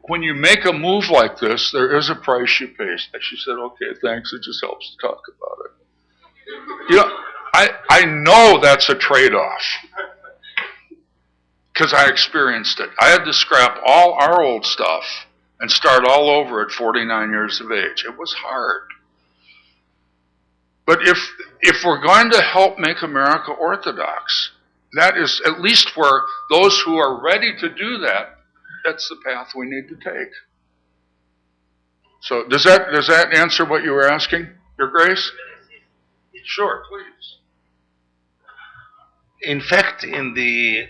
when you make a move like this, there is a price you pay. She said, okay, thanks. It just helps to talk about it. I know that's a trade-off because I experienced it. I had to scrap all our old stuff and start all over at 49 years of age. It was hard. But if we're going to help make America Orthodox, that is at least where those who are ready to do that, that's the path we need to take. So does that answer what you were asking, Your Grace? Sure, please. In fact, in the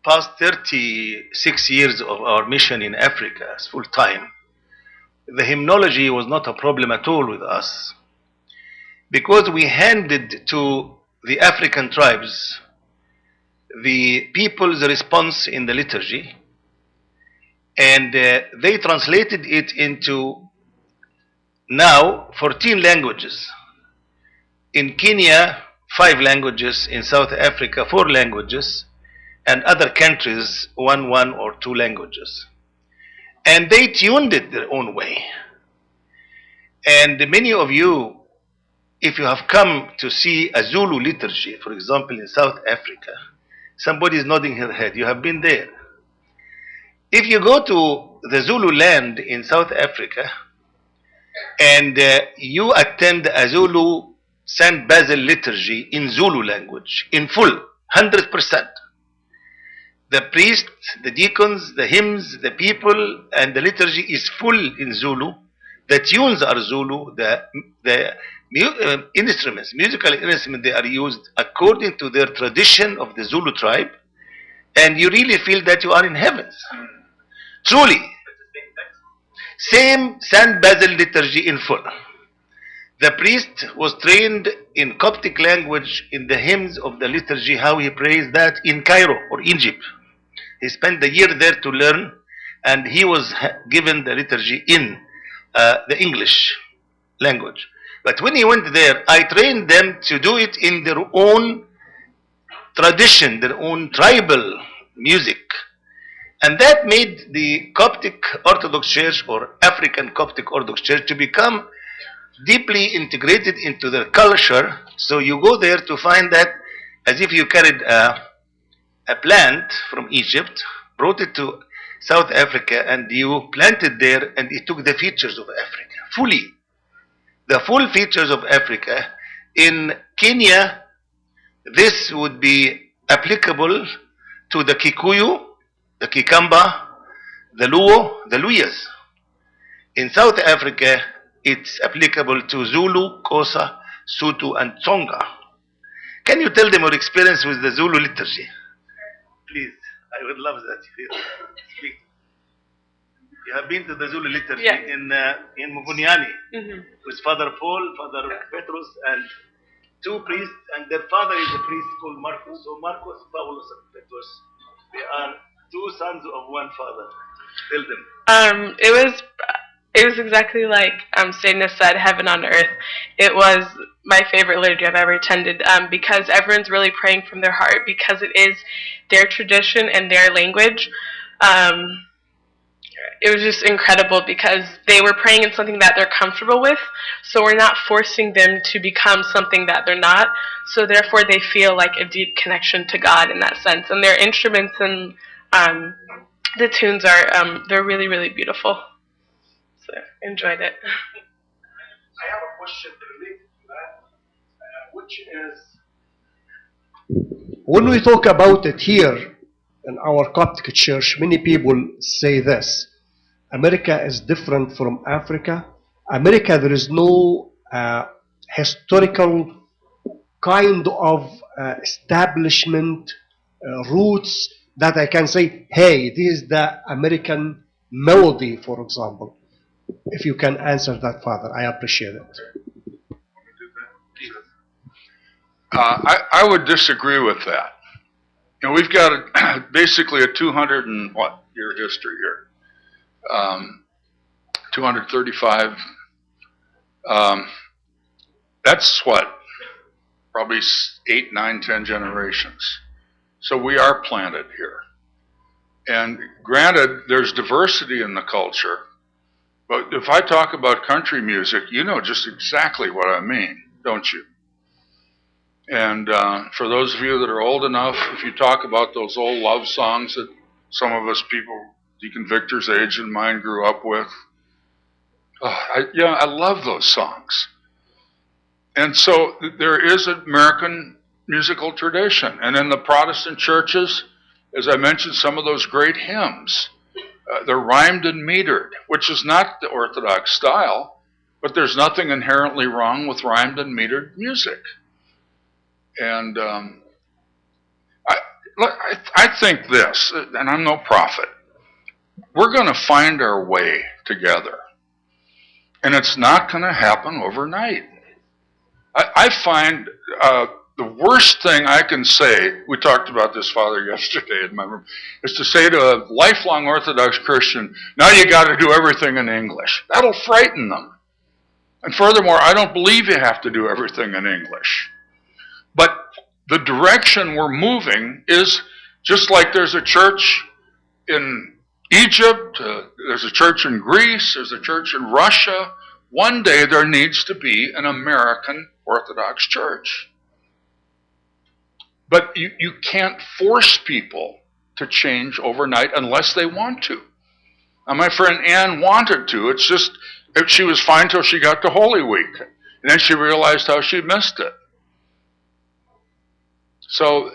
past 36 years of our mission in Africa as full time, the hymnology was not a problem at all with us because we handed to the African tribes the people's response in the liturgy, and they translated it into now 14 languages. In Kenya, 5 languages. In South Africa, 4 languages. And other countries, 1 or 2 languages. And they tuned it their own way. And many of you, if you have come to see a Zulu liturgy, for example, in South Africa, somebody is nodding her head. You have been there. If you go to the Zulu land in South Africa, and you attend a Zulu St. Basil liturgy in Zulu language, in full, 100%. The priest, the deacons, the hymns, the people, and the liturgy is full in Zulu. The tunes are Zulu. The instruments, musical instruments, they are used according to their tradition of the Zulu tribe, and you really feel that you are in heavens. Truly. Same Saint Basil liturgy in full. The priest was trained in Coptic language in the hymns of the liturgy, how he prays that in Cairo or Egypt. He spent the year there to learn, and he was given the liturgy in the English language. But when he went there, I trained them to do it in their own tradition, their own tribal music. And that made the Coptic Orthodox Church or African Coptic Orthodox Church to become deeply integrated into their culture. So you go there to find that as if you carried a plant from Egypt, brought it to South Africa, and you planted there, and it took the features of Africa fully. The full features of Africa. In Kenya, this would be applicable to the Kikuyu, the Kikamba, the Luo, the Luyas. In South Africa, it's applicable to Zulu, Xhosa, Sotho, and Tsonga. Can you tell them your experience with the Zulu liturgy? Please, I would love that. Speak. You have been to the Zulu liturgy in Muvuniani with Father Paul, Father Petrus, and two priests, and their father is a priest called Marcos. So Marcos, Paulus, and Petrus, they are two sons of one father. Tell them. It was exactly like Sadness said, heaven on earth. It was my favorite liturgy I've ever attended because everyone's really praying from their heart because it is their tradition and their language. It was just incredible because they were praying in something that they're comfortable with, so we're not forcing them to become something that they're not, so therefore they feel like a deep connection to God in that sense. And their instruments and the tunes are they're really, really beautiful. So enjoyed it. I have a question related to that, which is, when we talk about it here in our Coptic church, many people say this: America is different from Africa. America, there is no historical kind of establishment, roots that I can say, hey, this is the American melody, for example. If you can answer that, Father, I appreciate it. I would disagree with that. You know, we've got basically a 200 and what year history here. 235. That's what, probably 8, 9, 10 generations. So we are planted here. And granted, there's diversity in the culture. But if I talk about country music, you know just exactly what I mean, don't you? And for those of you that are old enough, if you talk about those old love songs that some of us people, Deacon Victor's age and mine, grew up with, I love those songs. And so there is an American musical tradition. And in the Protestant churches, as I mentioned, some of those great hymns, they're rhymed and metered, which is not the Orthodox style, but there's nothing inherently wrong with rhymed and metered music. And I think this, and I'm no prophet, we're going to find our way together. And it's not going to happen overnight. I find the worst thing I can say, we talked about this, Father, yesterday in my room, is to say to a lifelong Orthodox Christian, now you got to do everything in English. That'll frighten them. And furthermore, I don't believe you have to do everything in English. But the direction we're moving is just like there's a church in Egypt, there's a church in Greece, there's a church in Russia. One day there needs to be an American Orthodox church. But you can't force people to change overnight unless they want to. Now, my friend Ann wanted to. It's just, she was fine till she got to Holy Week. And then she realized how she missed it. So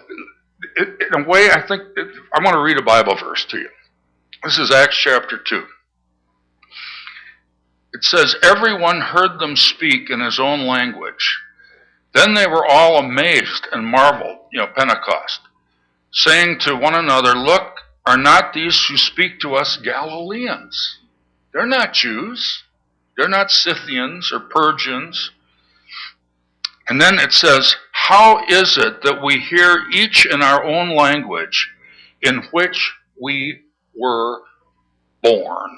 in a way, I think, I want to read a Bible verse to you. This is Acts chapter 2. It says, everyone heard them speak in his own language. Then they were all amazed and marveled, Pentecost, saying to one another, look, are not these who speak to us Galileans? They're not Jews. They're not Scythians or Persians. And then it says, how is it that we hear each in our own language in which we were born?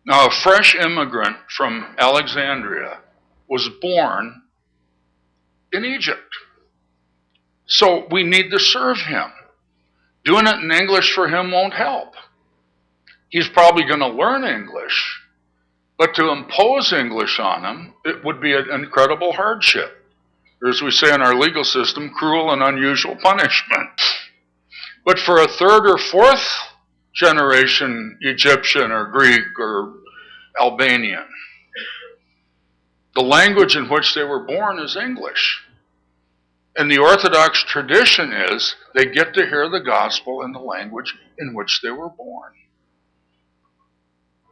Now, a fresh immigrant from Alexandria was born in Egypt. So we need to serve him. Doing it in English for him won't help. He's probably going to learn English, but to impose English on him, it would be an incredible hardship. Or as we say in our legal system, cruel and unusual punishment. But for a third or fourth generation Egyptian or Greek or Albanian, the language in which they were born is English. And the Orthodox tradition is they get to hear the gospel in the language in which they were born.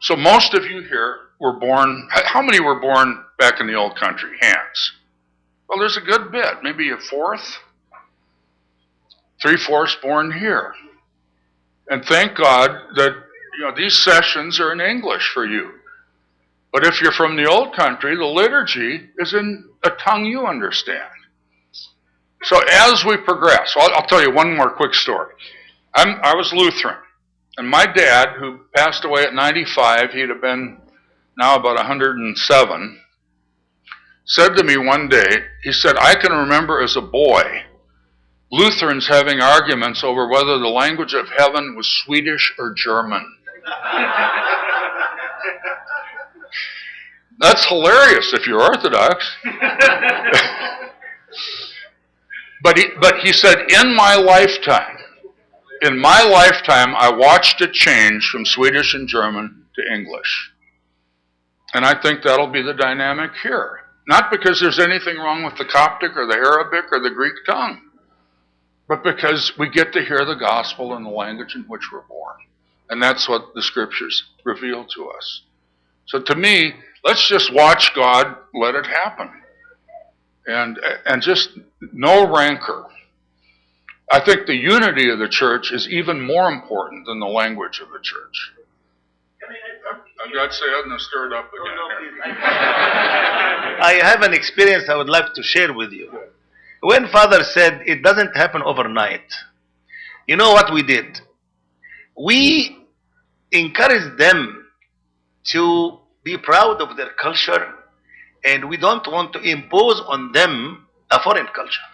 So most of you here were born, how many were born back in the old country? Hands. Well, there's a good bit, maybe a fourth, 3/4 born here. And thank God that these sessions are in English for you. But if you're from the old country, the liturgy is in a tongue you understand. So as we progress, I'll tell you one more quick story. I was Lutheran, and my dad, who passed away at 95, he'd have been now about 107, said to me one day, he said, I can remember as a boy Lutherans having arguments over whether the language of heaven was Swedish or German. That's hilarious if you're Orthodox. But he said, in my lifetime, I watched it change from Swedish and German to English. And I think that'll be the dynamic here. Not because there's anything wrong with the Coptic or the Arabic or the Greek tongue, but because we get to hear the gospel in the language in which we're born. And that's what the scriptures reveal to us. So to me, let's just watch God let it happen. And just no rancor. I think the unity of the church is even more important than the language of the church. I've got to say, I'm stirred up again. I have an experience I would like to share with you. When Father said it doesn't happen overnight, you know what we did? We encouraged them to be proud of their culture, and we don't want to impose on them a foreign culture.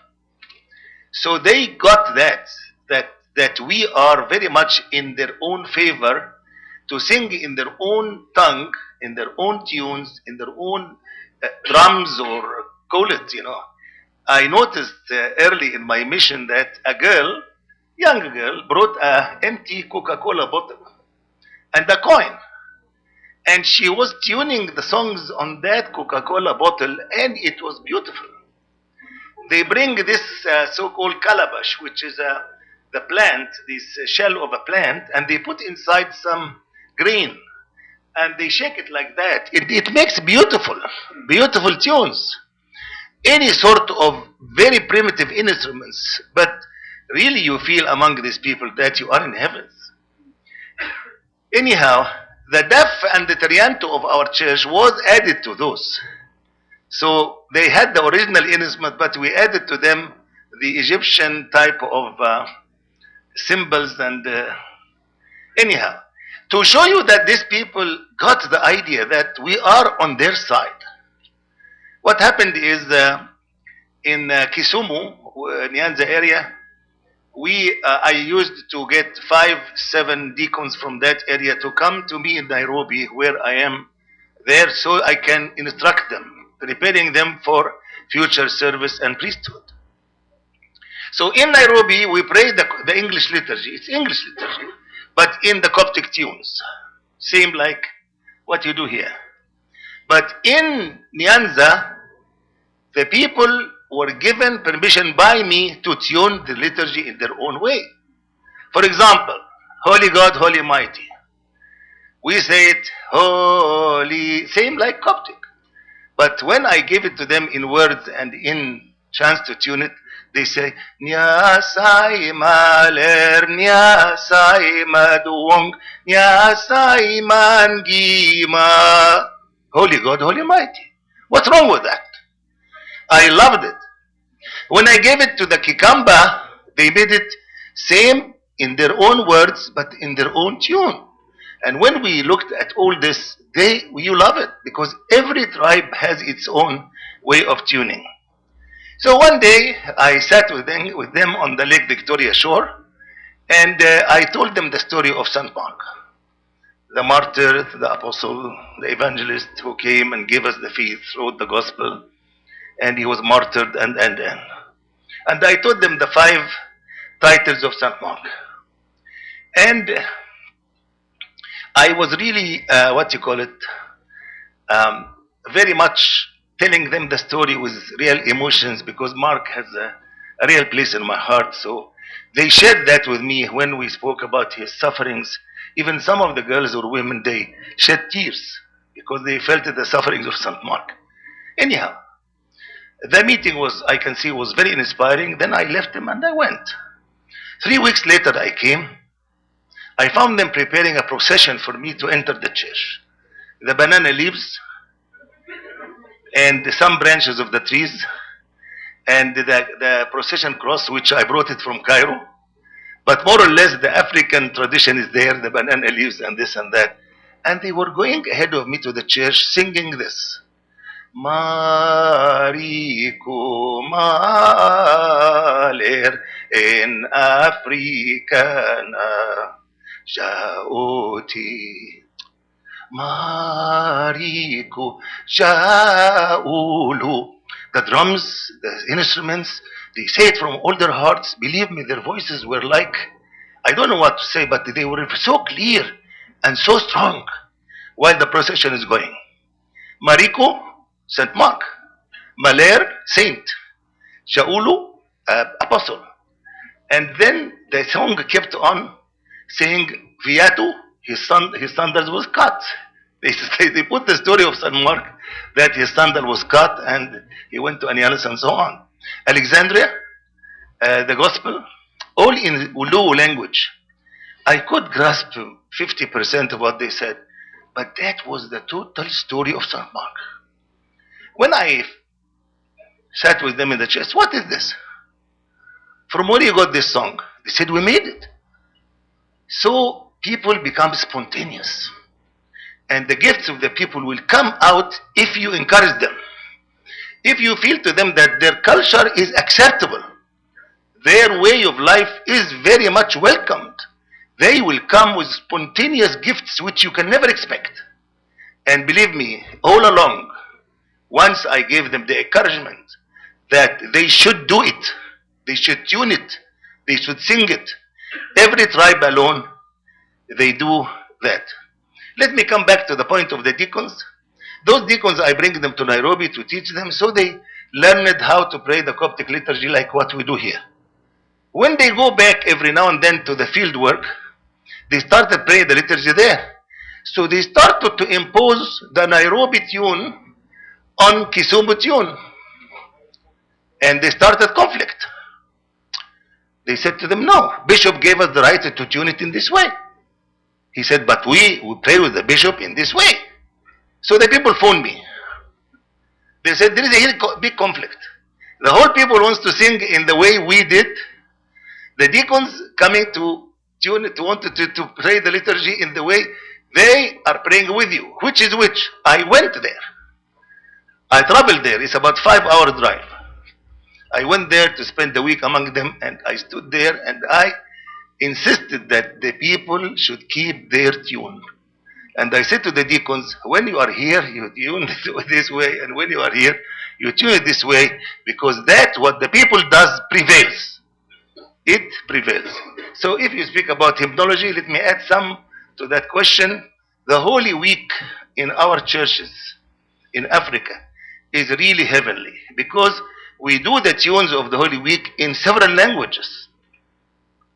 So they got that we are very much in their own favor to sing in their own tongue, in their own tunes, in their own drums, or call it, I noticed early in my mission that a young girl, brought an empty Coca-Cola bottle and a coin. And she was tuning the songs on that Coca-Cola bottle, and it was beautiful. They bring this so-called calabash, which is the plant, this shell of a plant, and they put inside some grain, and they shake it like that. It makes beautiful tunes. Any sort of very primitive instruments, but really you feel among these people that you are in heavens. Anyhow, the deaf and the Trianto of our church was added to those. So they had the original instrument, but we added to them the Egyptian type of symbols. And anyhow, to show you that these people got the idea that we are on their side. What happened is in Kisumu, Nyanza area, I used to get 5-7 deacons from that area to come to me in Nairobi, where I am there, so I can instruct them, preparing them for future service and priesthood. So in Nairobi, we pray the English liturgy. It's English liturgy, but in the Coptic tunes. Same like what you do here. But in Nyanza, the people were given permission by me to tune the liturgy in their own way. For example, Holy God, Holy Mighty. We say it holy, same like Coptic. But when I give it to them in words and in chance to tune it, they say, Nya sai maler, nya sai maduong, nya sai mangima. Holy God, Holy Mighty. What's wrong with that? I loved it. When I gave it to the Kikamba, they made it same in their own words, but in their own tune. And when we looked at all this, you love it, because every tribe has its own way of tuning. So one day, I sat with them on the Lake Victoria shore, and I told them the story of St. Mark, the martyr, the apostle, the evangelist who came and gave us the faith, wrote the gospel, and he was martyred, and. And I told them the 5 titles of St. Mark. And I was really, very much telling them the story with real emotions, because Mark has a real place in my heart. So they shared that with me when we spoke about his sufferings. Even some of the girls or women, they shed tears because they felt the sufferings of St. Mark. Anyhow, the meeting was very inspiring. Then I left them and I went. 3 weeks later I came. I found them preparing a procession for me to enter the church. The banana leaves and some branches of the trees and the procession cross, which I brought it from Cairo. But more or less the African tradition is there, the banana leaves and this and that. And they were going ahead of me to the church singing this. Marico maler en Africana jaoti. Marico jaulu. The drums, the instruments, they say it from all their hearts. Believe me, their voices were like, I don't know what to say, but they were so clear and so strong while the procession is going. Marico, St. Mark. Maler, Saint. Jaulu, Apostle. And then the song kept on saying, Viatu, his sandals was cut. They put the story of St. Mark that his sandal was cut and he went to Anialis and so on. Alexandria, the gospel, all in Ulu language. I could grasp 50% of what they said, but that was the total story of St. Mark. When I sat with them in the church, what is this? From where you got this song? They said, we made it. So people become spontaneous. And the gifts of the people will come out if you encourage them. If you feel to them that their culture is acceptable, their way of life is very much welcomed, they will come with spontaneous gifts which you can never expect. And believe me, all along, once I gave them the encouragement that they should do it, they should tune it, they should sing it. Every tribe alone, they do that. Let me come back to the point of the deacons. Those deacons, I bring them to Nairobi to teach them, so they learned how to pray the Coptic liturgy like what we do here. When they go back every now and then to the field work, they started praying the liturgy there. So they started to impose the Nairobi tune on Kisumu tune. And they started conflict. They said to them, no, Bishop gave us the right to tune it in this way. He said, but we pray with the Bishop in this way. So the people phoned me. They said, there is a big conflict. The whole people wants to sing in the way we did. The deacons coming to tune it, wanted to pray the liturgy in the way they are praying with you. Which is which? I went there. I traveled there. It's about 5-hour drive. I went there to spend the week among them, and I stood there and I insisted that the people should keep their tune. And I said to the deacons, when you are here, you tune it this way, and when you are here, you tune it this way, because that's what the people does prevails. It prevails. So if you speak about hymnology, let me add some to that question. The Holy Week in our churches in Africa is really heavenly, because we do the tunes of the Holy Week in several languages.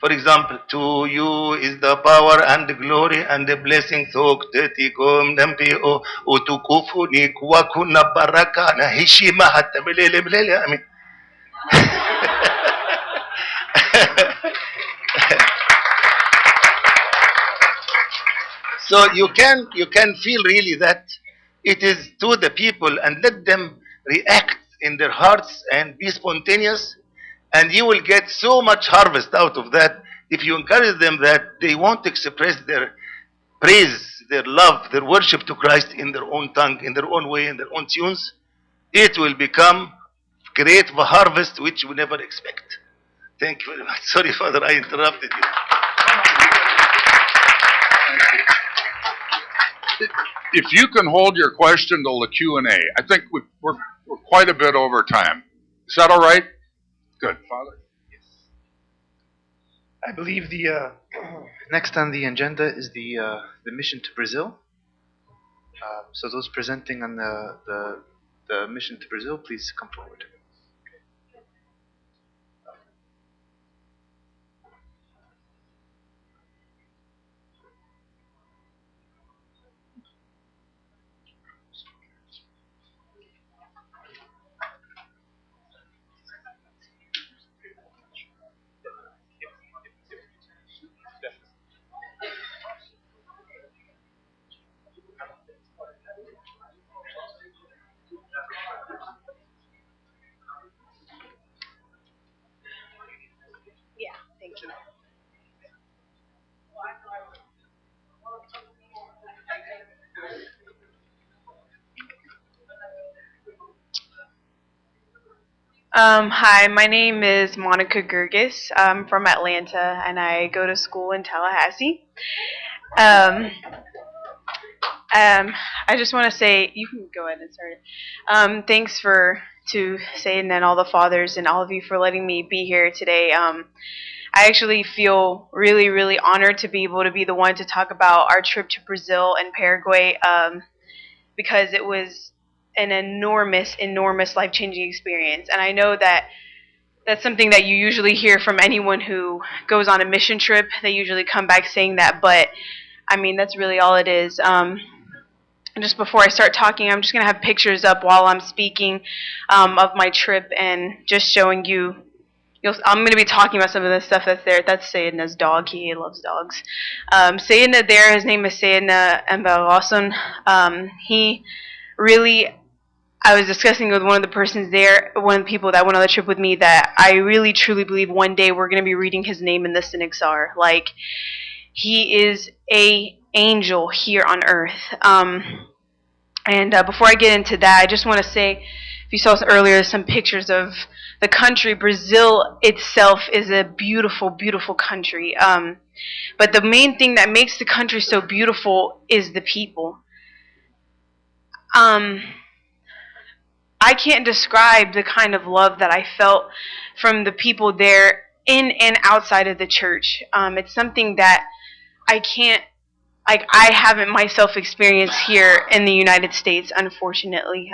For example, to you is the power and the glory and the blessing. Thoktikum nampi o tukufu ni kuwakuna baraka na heshima hata milele milele. I mean, so you can feel really that it is to the people, and let them react in their hearts and be spontaneous, and you will get so much harvest out of that if you encourage them that they won't express their praise, their love, their worship to Christ in their own tongue, in their own way, in their own tunes. It will become great harvest which we never expect. Thank you very much. Sorry, Father, I interrupted you. If you can hold your question till the Q&A, I think we're quite a bit over time. Is that all right? Good, Father. I believe the next on the agenda is the mission to Brazil. So those presenting on the mission to Brazil, please come forward. Yeah, thank you. Hi, my name is Monica Gergis. I'm from Atlanta, and I go to school in Tallahassee. I just want to say, you can go ahead and start it. Thanks to Satan and all the fathers and all of you for letting me be here today. I actually feel really, really honored to be able to be the one to talk about our trip to Brazil and Paraguay, because it was an enormous, enormous life-changing experience. And I know that that's something that you usually hear from anyone who goes on a mission trip. They usually come back saying that, but I mean, that's really all it is. And just before I start talking, I'm just going to have pictures up while I'm speaking of my trip and just showing you. I'm going to be talking about some of the stuff that's there. That's Sayedna's dog. He loves dogs. Sayedna there, his name is Sayedna Evangelism. He really, I was discussing with one of the persons there, one of the people that went on the trip with me, that I really truly believe one day we're going to be reading his name in the Synaxar. Like, he is a angel here on earth. And before I get into that, I just want to say, if you saw earlier, some pictures of the country. Brazil itself is a beautiful, beautiful country. But the main thing that makes the country so beautiful is the people. I can't describe the kind of love that I felt from the people there in and outside of the church. It's something that I haven't myself experienced here in the United States, unfortunately.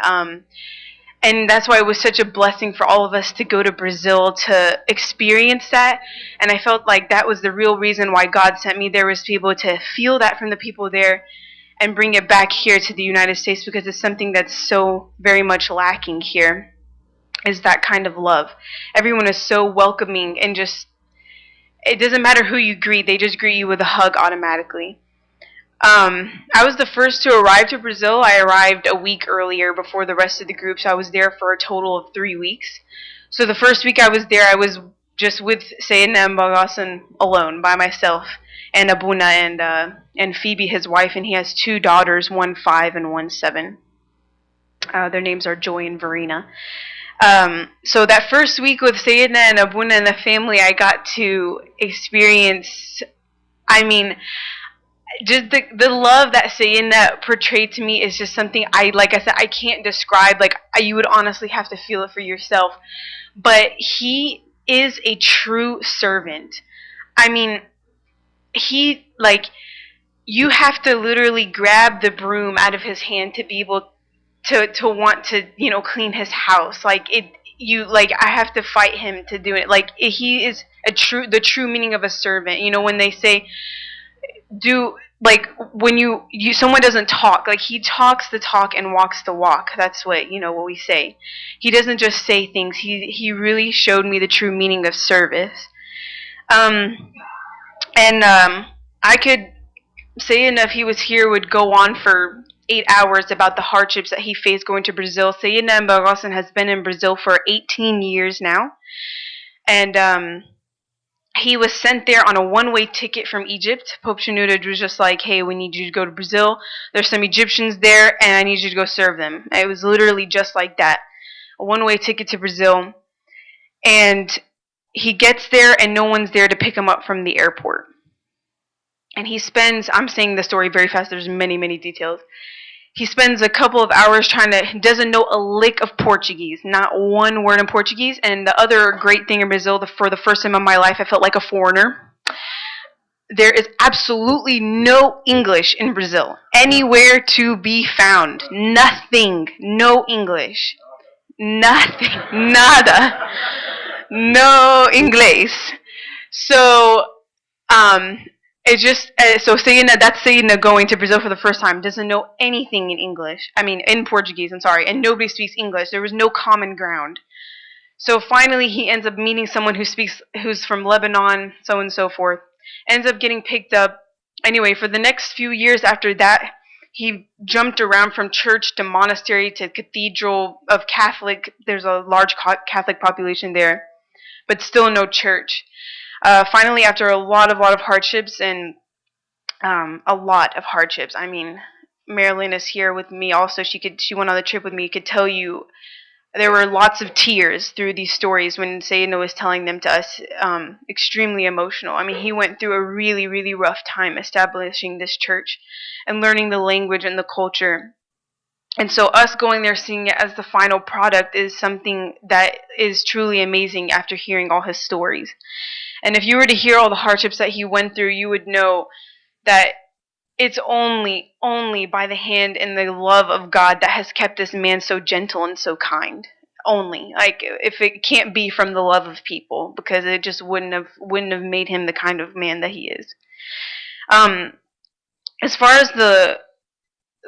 And that's why it was such a blessing for all of us to go to Brazil to experience that. And I felt like that was the real reason why God sent me there, was to be able to feel that from the people there and bring it back here to the United States, because it's something that's so very much lacking here, is that kind of love. Everyone is so welcoming, and just, it doesn't matter who you greet, they just greet you with a hug automatically. I was the first to arrive to Brazil. I arrived a week earlier before the rest of the group, so I was there for a total of 3 weeks. So the first week I was there, I was just with Sayedna Mbagasan alone, by myself, and Abuna and Phoebe, his wife, and he has 2 daughters, one 5 and one 7. Their names are Joy and Verena. So that first week with Sayedna and Abuna and the family, I got to experience, just the love that Sayedna portrayed to me is just something like I said, I can't describe. Like, you would honestly have to feel it for yourself. But he is a true servant. You have to literally grab the broom out of his hand to be able to want to, clean his house. Like, you like I have to fight him to do it. Like he is the true meaning of a servant. You know, when they say do like when you someone doesn't talk, like he talks the talk and walks the walk. That's what what we say. He doesn't just say things. He really showed me the true meaning of service. And I could Saying if he was here would go on for 8 hours about the hardships that he faced going to Brazil. Sayedna Mbagosan has been in Brazil for 18 years now. And he was sent there on a one-way ticket from Egypt. Pope Shenouda was just like, hey, we need you to go to Brazil. There's some Egyptians there, and I need you to go serve them. It was literally just like that. A one-way ticket to Brazil. And he gets there, and no one's there to pick him up from the airport. And he spends, I'm saying the story very fast, there's many, many details. He spends a couple of hours doesn't know a lick of Portuguese, not one word in Portuguese. And the other great thing in Brazil, for the first time in my life, I felt like a foreigner. There is absolutely no English in Brazil, anywhere to be found. Nothing, no English, nothing, nada, no Inglés. So, it's just so that's Sayedna going to Brazil for the first time, doesn't know anything in English. I mean, in Portuguese. I'm sorry, and nobody speaks English. There was no common ground. So finally, he ends up meeting someone who's from Lebanon, so on and so forth. Ends up getting picked up. Anyway, for the next few years after that, he jumped around from church to monastery to cathedral of Catholic. There's a large Catholic population there, but still no church. Finally, after a lot of hardships and a lot of hardships. I mean, Marilyn is here with me also. She went on the trip with me. Could tell you there were lots of tears through these stories when Sayedna was telling them to us. Extremely emotional. I mean, he went through a really, really rough time establishing this church and learning the language and the culture. And so us going there, seeing it as the final product is something that is truly amazing after hearing all his stories. And if you were to hear all the hardships that he went through, you would know that it's only by the hand and the love of God that has kept this man so gentle and so kind. Only. Like, if it can't be from the love of people, because it just wouldn't have made him the kind of man that he is. As far as the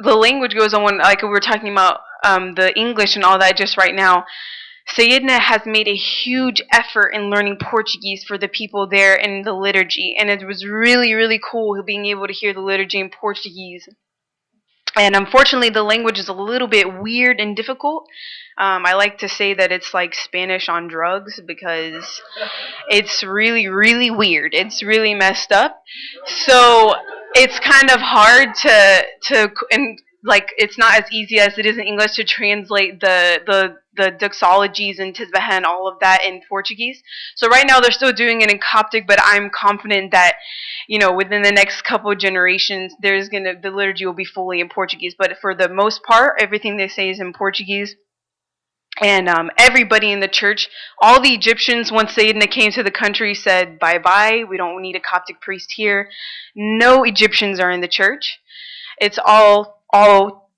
language goes on, like we were talking about the English and all that just right now, Sayedna has made a huge effort in learning Portuguese for the people there in the liturgy, and it was really, really cool being able to hear the liturgy in Portuguese. And unfortunately, the language is a little bit weird and difficult. I like to say that it's like Spanish on drugs because it's really, really weird. It's really messed up. So it's kind of hard and like it's not as easy as it is in English to translate the doxologies and Tisbeh and all of that in Portuguese. So right now they're still doing it in Coptic, but I'm confident that within the next couple of generations the liturgy will be fully in Portuguese. But for the most part, everything they say is in Portuguese. And everybody in the church, all the Egyptians, once Sayedna came to the country, said, bye-bye, we don't need a Coptic priest here. No Egyptians are in the church. It's all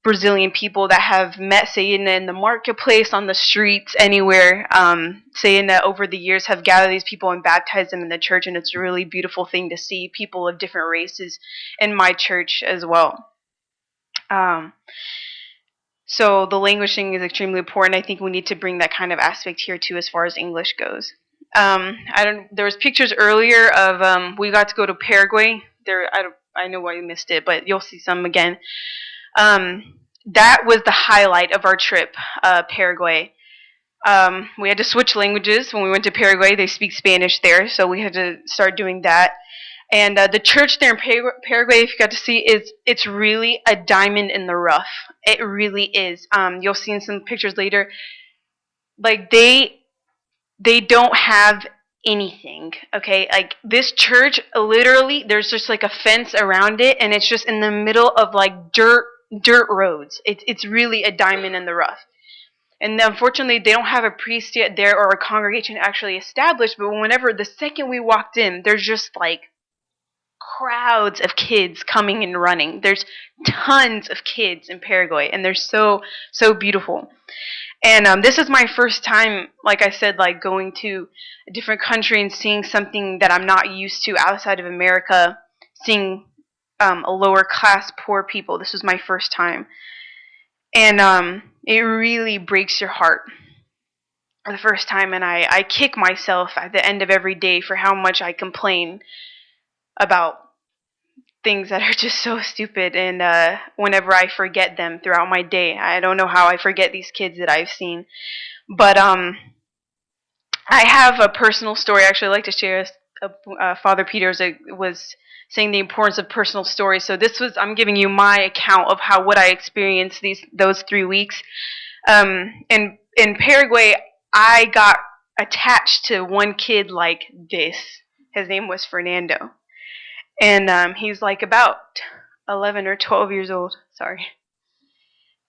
Brazilian people that have met Sayedna in the marketplace, on the streets, anywhere. Sayedna, over the years, have gathered these people and baptized them in the church, and it's a really beautiful thing to see people of different races in my church as well. So the language thing is extremely important. I think we need to bring that kind of aspect here too, as far as English goes. There was pictures earlier of we got to go to Paraguay. I know why you missed it, but you'll see some again. That was the highlight of our trip, Paraguay. We had to switch languages when we went to Paraguay. They speak Spanish there, so we had to start doing that. And the church there in Paraguay, if you got to see, it's really a diamond in the rough. It really is. You'll see in some pictures later. Like they don't have anything. Okay, like this church, literally, there's just like a fence around it, and it's just in the middle of like dirt roads. It's really a diamond in the rough. And unfortunately, they don't have a priest yet there or a congregation actually established. But the second we walked in, there's just like crowds of kids coming and running. There's tons of kids in Paraguay, and they're so beautiful. And this is my first time, like I said, like going to a different country and seeing something that I'm not used to outside of America, seeing a lower class poor people. This was my first time. And it really breaks your heart for the first time. And I kick myself at the end of every day for how much I complain about things that are just so stupid. And whenever I forget them throughout my day, I don't know how I forget these kids that I've seen. But I have a personal story actually I'd like to share. Father Peters was saying the importance of personal stories. So I'm giving you my account of what I experienced those 3 weeks. In Paraguay, I got attached to one kid like this. His name was Fernando, and he's like about 11 or 12 years old. Sorry.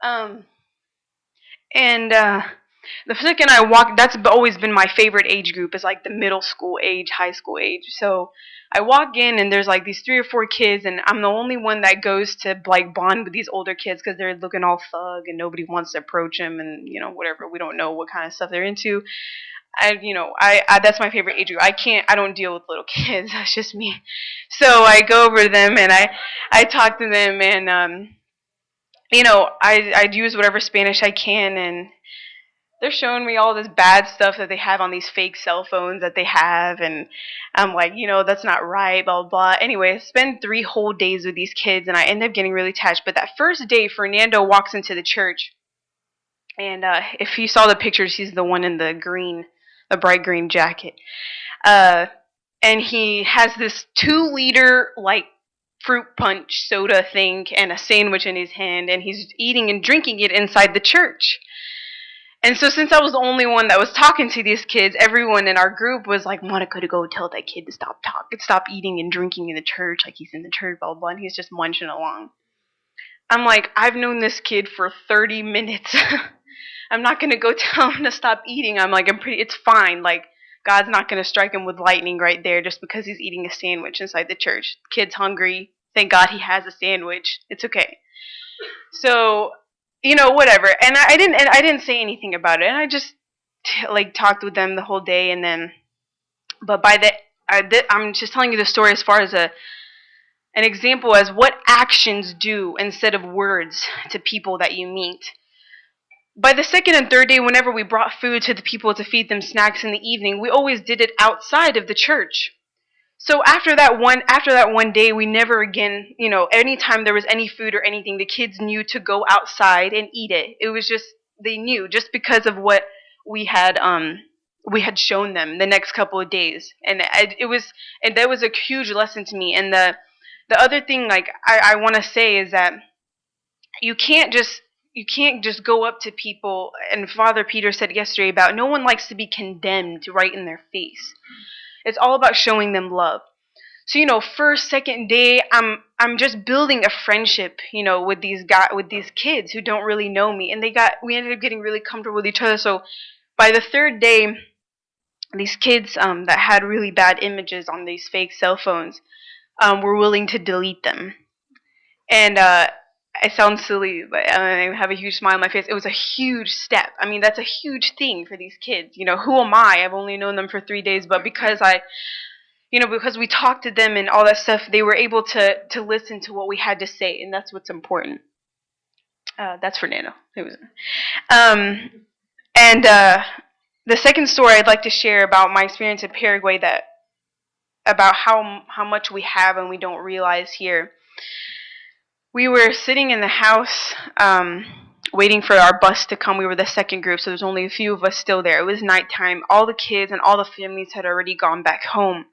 And the second I walk, that's always been my favorite age group, is like the middle school age, high school age. So I walk in and there's like these 3 or 4 kids, and I'm the only one that goes to like bond with these older kids because they're looking all thug and nobody wants to approach them, and whatever, we don't know what kind of stuff they're into. I that's my favorite age group. I don't deal with little kids. That's just me. So I go over to them and I talk to them, and I'd use whatever Spanish I can, and they're showing me all this bad stuff that they have on these fake cell phones that they have, and I'm like, that's not right, blah, blah, blah. Anyway, I spend 3 whole days with these kids, and I end up getting really attached. But that first day, Fernando walks into the church, and if you saw the pictures, he's the one in the bright green jacket. And he has this 2-liter, like, fruit punch soda thing and a sandwich in his hand, and he's eating and drinking it inside the church. And so since I was the only one that was talking to these kids, everyone in our group was like, Monica, to go tell that kid to stop eating and drinking in the church, like he's in the church, blah, blah, blah, and he's just munching along. I'm like, I've known this kid for 30 minutes. I'm not going to go tell him to stop eating. I'm like, it's fine. Like, God's not going to strike him with lightning right there just because he's eating a sandwich inside the church. Kid's hungry. Thank God he has a sandwich. It's okay. So, whatever. And I didn't say anything about it. And I just like talked with them the whole day. And then, but I'm just telling you the story as far as an example as what actions do instead of words to people that you meet. By the second and third day, whenever we brought food to the people to feed them snacks in the evening, we always did it outside of the church. So after that one day, we never again, anytime there was any food or anything, the kids knew to go outside and eat it. It was just, they knew, just because of what we had shown them the next couple of days. And that was a huge lesson to me. And the other thing, like, I want to say is that you can't just go up to people, and Father Peter said yesterday about no one likes to be condemned right in their face. It's all about showing them love. So first, second day, I'm just building a friendship, with these kids who don't really know me, and we ended up getting really comfortable with each other. So by the third day, these kids that had really bad images on these fake cell phones were willing to delete them. And it sounds silly, but I have a huge smile on my face. It was a huge step. I mean, that's a huge thing for these kids. Who am I? I've only known them for 3 days, but because because we talked to them and all that stuff, they were able to listen to what we had to say, and that's what's important. That's Fernando. It was, and the second story I'd like to share about my experience in Paraguay, about how much we have and we don't realize here. We were sitting in the house, waiting for our bus to come. We were the second group, so there's only a few of us still there. It was nighttime. All the kids and all the families had already gone back home.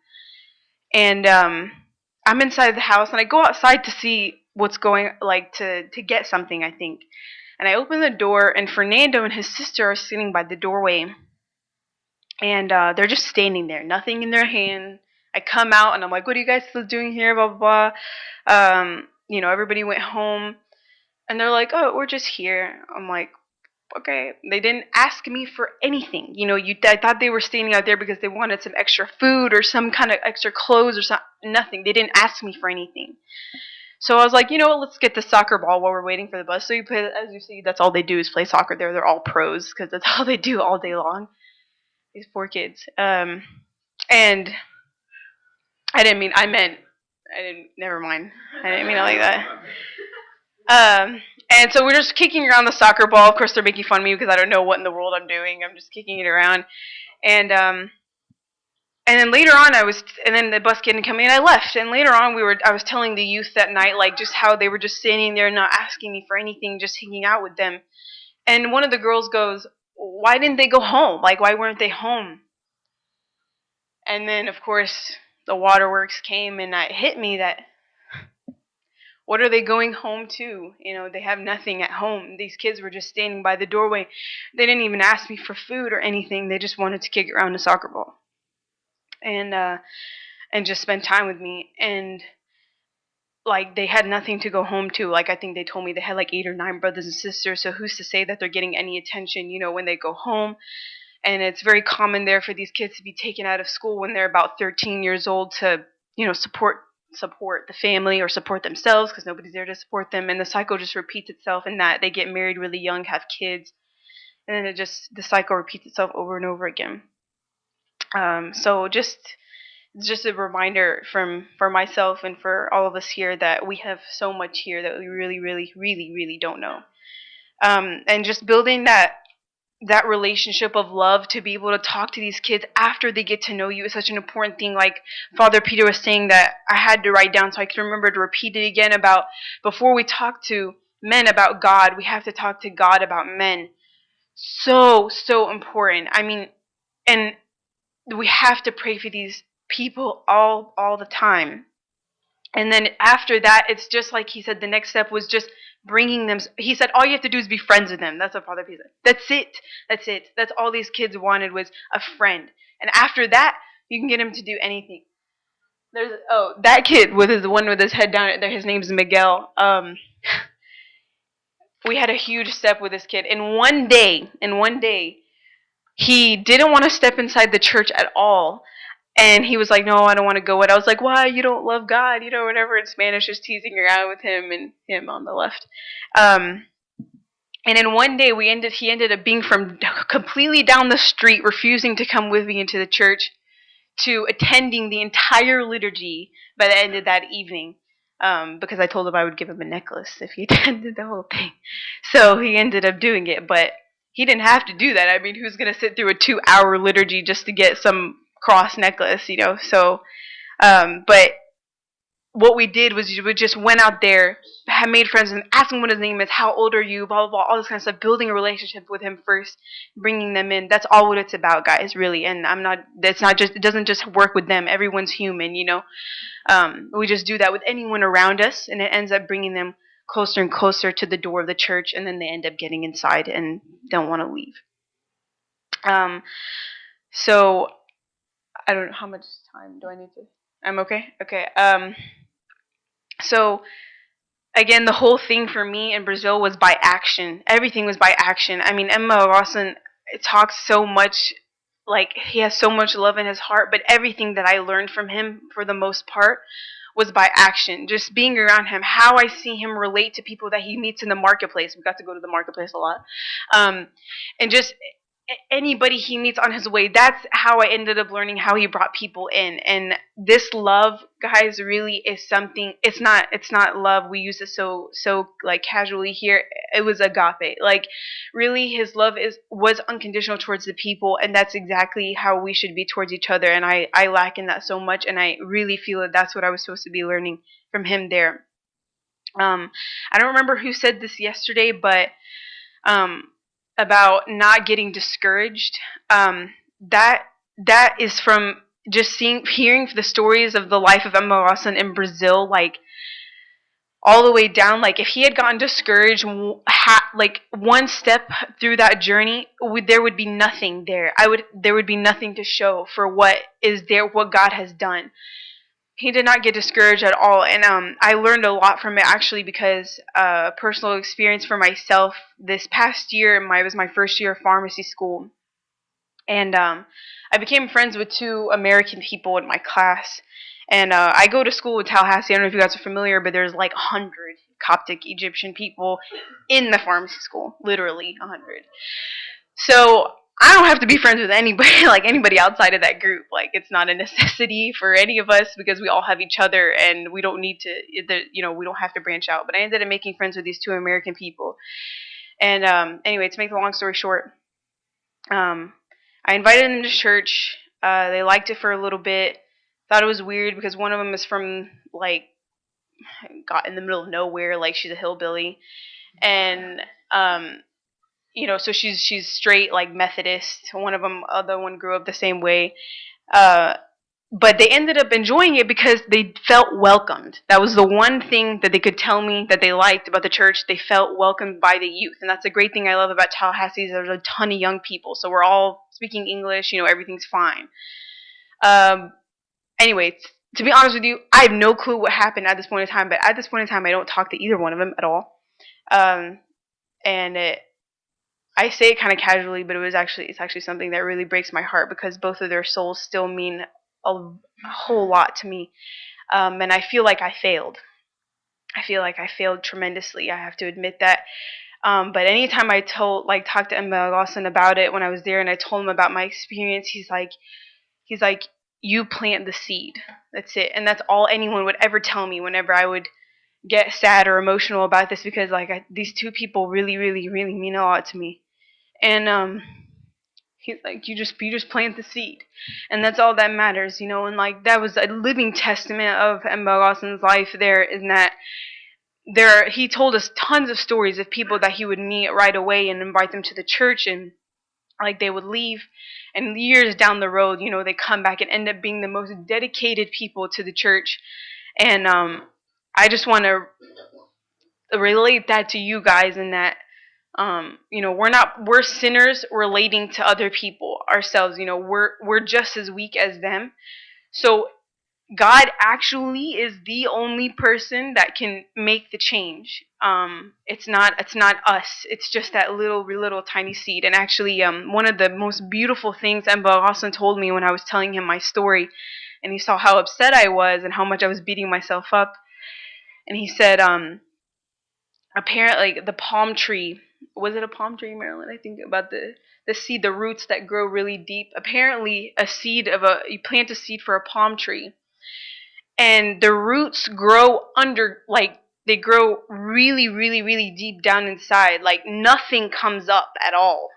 And I'm inside the house, and I go outside to see what's going, like, to get something, I think. And I open the door, and Fernando and his sister are sitting by the doorway. And they're just standing there, nothing in their hand. I come out, and I'm like, what are you guys still doing here, blah, blah, blah. Everybody went home. And they're like, oh, we're just here. I'm like, okay. They didn't ask me for anything. I thought they were standing out there because they wanted some extra food or some kind of extra clothes or something. Nothing. They didn't ask me for anything. So I was like, you know what, let's get the soccer ball while we're waiting for the bus. So you play, as you see, that's all they do is play soccer there. They're all pros because that's all they do all day long. These poor kids. And never mind. I didn't mean it like that. And so we're just kicking around the soccer ball. Of course, they're making fun of me because I don't know what in the world I'm doing. I'm just kicking it around. And then later on, and then the bus didn't come in, and I left. And later on, I was telling the youth that night, like, just how they were just standing there, not asking me for anything, just hanging out with them. And one of the girls goes, "Why didn't they go home? Like, why weren't they home?" And then, of course, the waterworks came, and it hit me that, what are they going home to? You know, they have nothing at home. These kids were just standing by the doorway. They didn't even ask me for food or anything. They just wanted to kick around a soccer ball. And just spend time with me. And like, they had nothing to go home to. Like, I think they told me they had like 8 or 9 brothers and sisters. So who's to say that they're getting any attention, you know, when they go home? And it's very common there for these kids to be taken out of school when they're about 13 years old to, you know, support the family or support themselves because nobody's there to support them. And the cycle just repeats itself in that they get married really young, have kids, and then the cycle repeats itself over and over again. So just a reminder for myself and for all of us here that we have so much here that we really, really, really, really don't know. And just building that relationship of love to be able to talk to these kids after they get to know you is such an important thing. Like Father Peter was saying that I had to write down so I could remember to repeat it again about before we talk to men about God, we have to talk to God about men. So, so important. I mean, and we have to pray for these people all the time. And then after that, it's just like he said, the next step was just bringing them. He said, all you have to do is be friends with them. That's what Father P said. That's it. That's it. That's all these kids wanted was a friend. And after that, you can get them to do anything. That kid with the one with his head down there, his name's Miguel. We had a huge step with this kid. In one day, he didn't want to step inside the church at all. And he was like, no, I don't want to go. And I was like, why? You don't love God? You know, whatever, in Spanish, just teasing around with him and him on the left. And then one day he ended up being from completely down the street, refusing to come with me into the church, to attending the entire liturgy by the end of that evening. Because I told him I would give him a necklace if he attended the whole thing. So he ended up doing it, but he didn't have to do that. I mean, who's going to sit through a 2-hour liturgy just to get some cross necklace, you know? So, but what we did was we just went out there, had made friends, and asked him what his name is, how old are you, blah, blah, blah, all this kind of stuff, building a relationship with him first, bringing them in. That's all what it's about, guys, really. And it doesn't just work with them. Everyone's human, you know? We just do that with anyone around us, and it ends up bringing them closer and closer to the door of the church, and then they end up getting inside and don't want to leave. So I don't know how much time do I need to. I'm okay? Okay. So again, the whole thing for me in Brazil was by action. Everything was by action. I mean, Emma Rawson talks so much, like he has so much love in his heart, but everything that I learned from him for the most part was by action. Just being around him, how I see him relate to people that he meets in the marketplace. We got to go to the marketplace a lot. And just anybody he meets on his way. That's how I ended up learning how he brought people in. And this love, guys, really is something. It's not love. We use it so like casually here. It was agape. Like really, his love was unconditional towards the people, and that's exactly how we should be towards each other. And I lack in that so much, and I really feel that that's what I was supposed to be learning from him there. I don't remember who said this yesterday, but about not getting discouraged. That is from just hearing the stories of the life of Emma Rawson in Brazil, like all the way down. Like if he had gotten discouraged, like one step through that journey, there would be nothing there. There would be nothing to show for what is there, what God has done. He did not get discouraged at all, and I learned a lot from it actually because personal experience for myself. This past year, was my first year of pharmacy school, and I became friends with 2 American people in my class, And I go to school in Tallahassee. I don't know if you guys are familiar, but there's like 100 Coptic Egyptian people in the pharmacy school, literally 100. So I don't have to be friends with anybody, like anybody outside of that group. Like it's not a necessity for any of us because we all have each other, and we don't need to, we don't have to branch out. But I ended up making friends with these two American people. And anyway, to make the long story short, I invited them to church. They liked it for a little bit. Thought it was weird because one of them is from like got in the middle of nowhere, like she's a hillbilly, and so she's straight like Methodist. One of them, other one grew up the same way. But they ended up enjoying it because they felt welcomed. That was the one thing that they could tell me that they liked about the church. They felt welcomed by the youth, and that's a great thing I love about Tallahassee. There's a ton of young people, so we're all speaking English. Everything's fine. Anyway, to be honest with you, I have no clue what happened at this point in time. But at this point in time, I don't talk to either one of them at all. And I say it kind of casually, but it's actually something that really breaks my heart because both of their souls still mean a whole lot to me. And I feel like I failed. I feel like I failed tremendously. I have to admit that. But anytime I talked to Evangelism about it when I was there, and I told him about my experience, he's like, you plant the seed. That's it. And that's all anyone would ever tell me whenever I would get sad or emotional about this, because these two people really, really, really mean a lot to me. And he's like, you just plant the seed, and that's all that matters, And like that was a living testament of Evangelism's life. There is that he told us tons of stories of people that he would meet right away and invite them to the church, and like they would leave, and years down the road, they come back and end up being the most dedicated people to the church. And I just want to relate that to you guys, in that we're sinners relating to other people ourselves. We're just as weak as them. So God actually is the only person that can make the change. It's not us. It's just that little tiny seed. And actually, one of the most beautiful things Evangelism told me when I was telling him my story, and he saw how upset I was and how much I was beating myself up, and he said, apparently the palm tree, was it a palm tree, Marilyn? I think about the seed, the roots that grow really deep. Apparently, you plant a seed for a palm tree, and the roots grow under, like they grow really, really, really deep down inside. Like nothing comes up at all.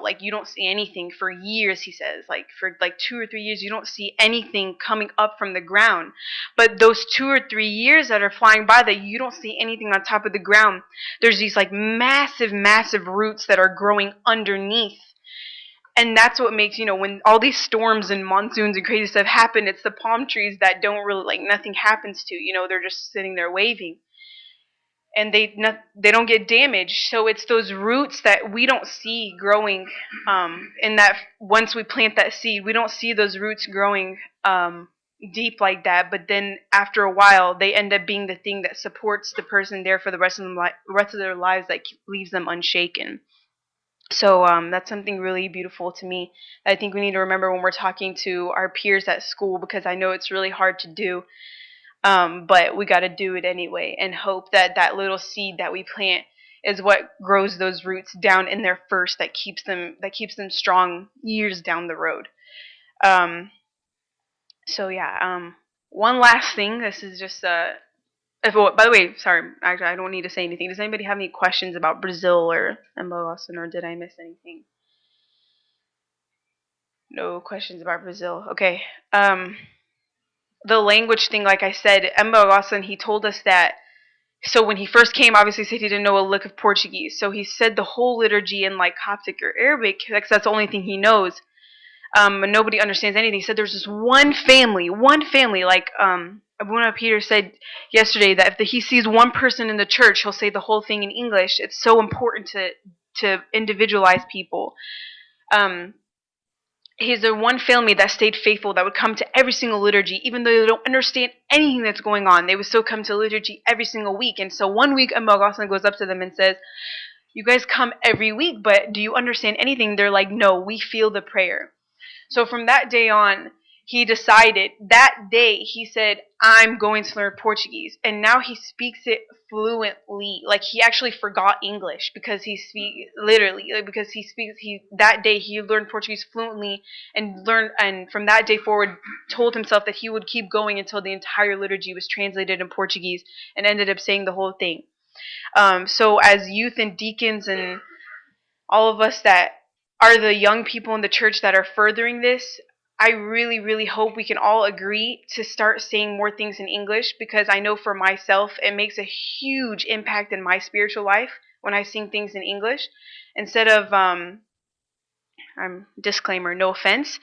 Like you don't see anything for years, he says. Like for like 2 or 3 years, you don't see anything coming up from the ground. But those 2 or 3 years that are flying by that you don't see anything on top of the ground, there's these like massive, massive roots that are growing underneath. And that's what makes, when all these storms and monsoons and crazy stuff happen, it's the palm trees that don't really, like, nothing happens to, they're just sitting there waving. And they don't get damaged. So it's those roots that we don't see growing, and that once we plant that seed, we don't see those roots growing deep like that. But then after a while, they end up being the thing that supports the person there for the rest of their lives, that leaves them unshaken. So that's something really beautiful to me. I think we need to remember when we're talking to our peers at school, because I know it's really hard to do. But we got to do it anyway, and hope that that little seed that we plant is what grows those roots down in there first, that keeps them strong years down the road. So yeah. One last thing. This is just by the way, sorry, actually, I don't need to say anything. Does anybody have any questions about Brazil or Evangelism, or did I miss anything? No questions about Brazil. Okay. The language thing, like I said, Evangelism, he told us that. So when he first came, obviously he said he didn't know a lick of Portuguese. So he said the whole liturgy in like Coptic or Arabic, because that's the only thing he knows. And nobody understands anything. He said there's this one family, like Abuna Peter said yesterday, that if he sees one person in the church, he'll say the whole thing in English. It's so important to individualize people. He's the one family that stayed faithful, that would come to every single liturgy, even though they don't understand anything that's going on. They would still come to liturgy every single week. And so one week, Evangelism goes up to them and says, you guys come every week, but do you understand anything? They're like, no, we feel the prayer. So from that day on, he decided that day, he said, I'm going to learn Portuguese. And now he speaks it fluently. Like he actually forgot English because he speaks literally, because that day he learned Portuguese fluently and from that day forward told himself that he would keep going until the entire liturgy was translated in Portuguese, and ended up saying the whole thing. So as youth and deacons and all of us that are the young people in the church that are furthering this, I really, really hope we can all agree to start saying more things in English, because I know for myself it makes a huge impact in my spiritual life when I sing things in English. Instead of, disclaimer, no offense,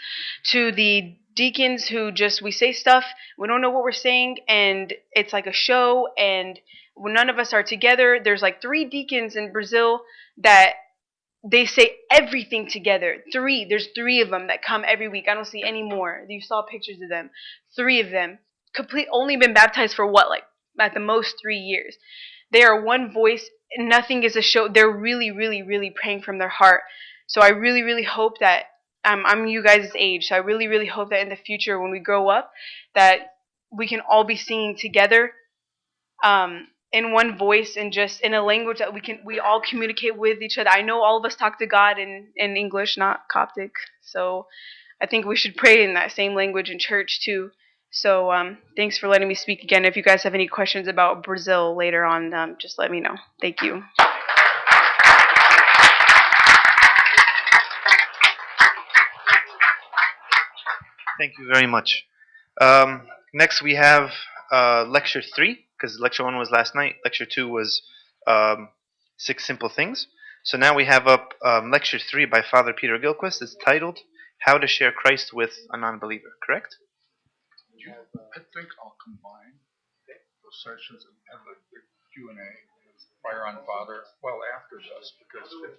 to the deacons who just, we say stuff, we don't know what we're saying, and it's like a show, and when none of us are together, there's like 3 deacons in Brazil that they say everything together. There's 3 of them that come every week. I don't see any more. You saw pictures of them. 3 of them. Only been baptized for what, like at the most 3 years. They are one voice. Nothing is a show. They're really, really, really praying from their heart. So I really, really hope that I'm you guys' age. So I really, really hope that in the future when we grow up, that we can all be singing together, in one voice and just in a language that we all communicate with each other. I know all of us talk to God in English, not Coptic. So I think we should pray in that same language in church too. So thanks for letting me speak again. If you guys have any questions about Brazil later on, just let me know. Thank you. Thank you very much. Next we have lecture 3, because lecture 1 was last night. Lecture 2 was 6 simple things. So now we have up lecture 3 by Father Peter Gillquist. It's titled "How to Share Christ with a Non-Believer." Correct? I think I'll combine those sessions and have a big Q&A prior on Father, well, after this, because we're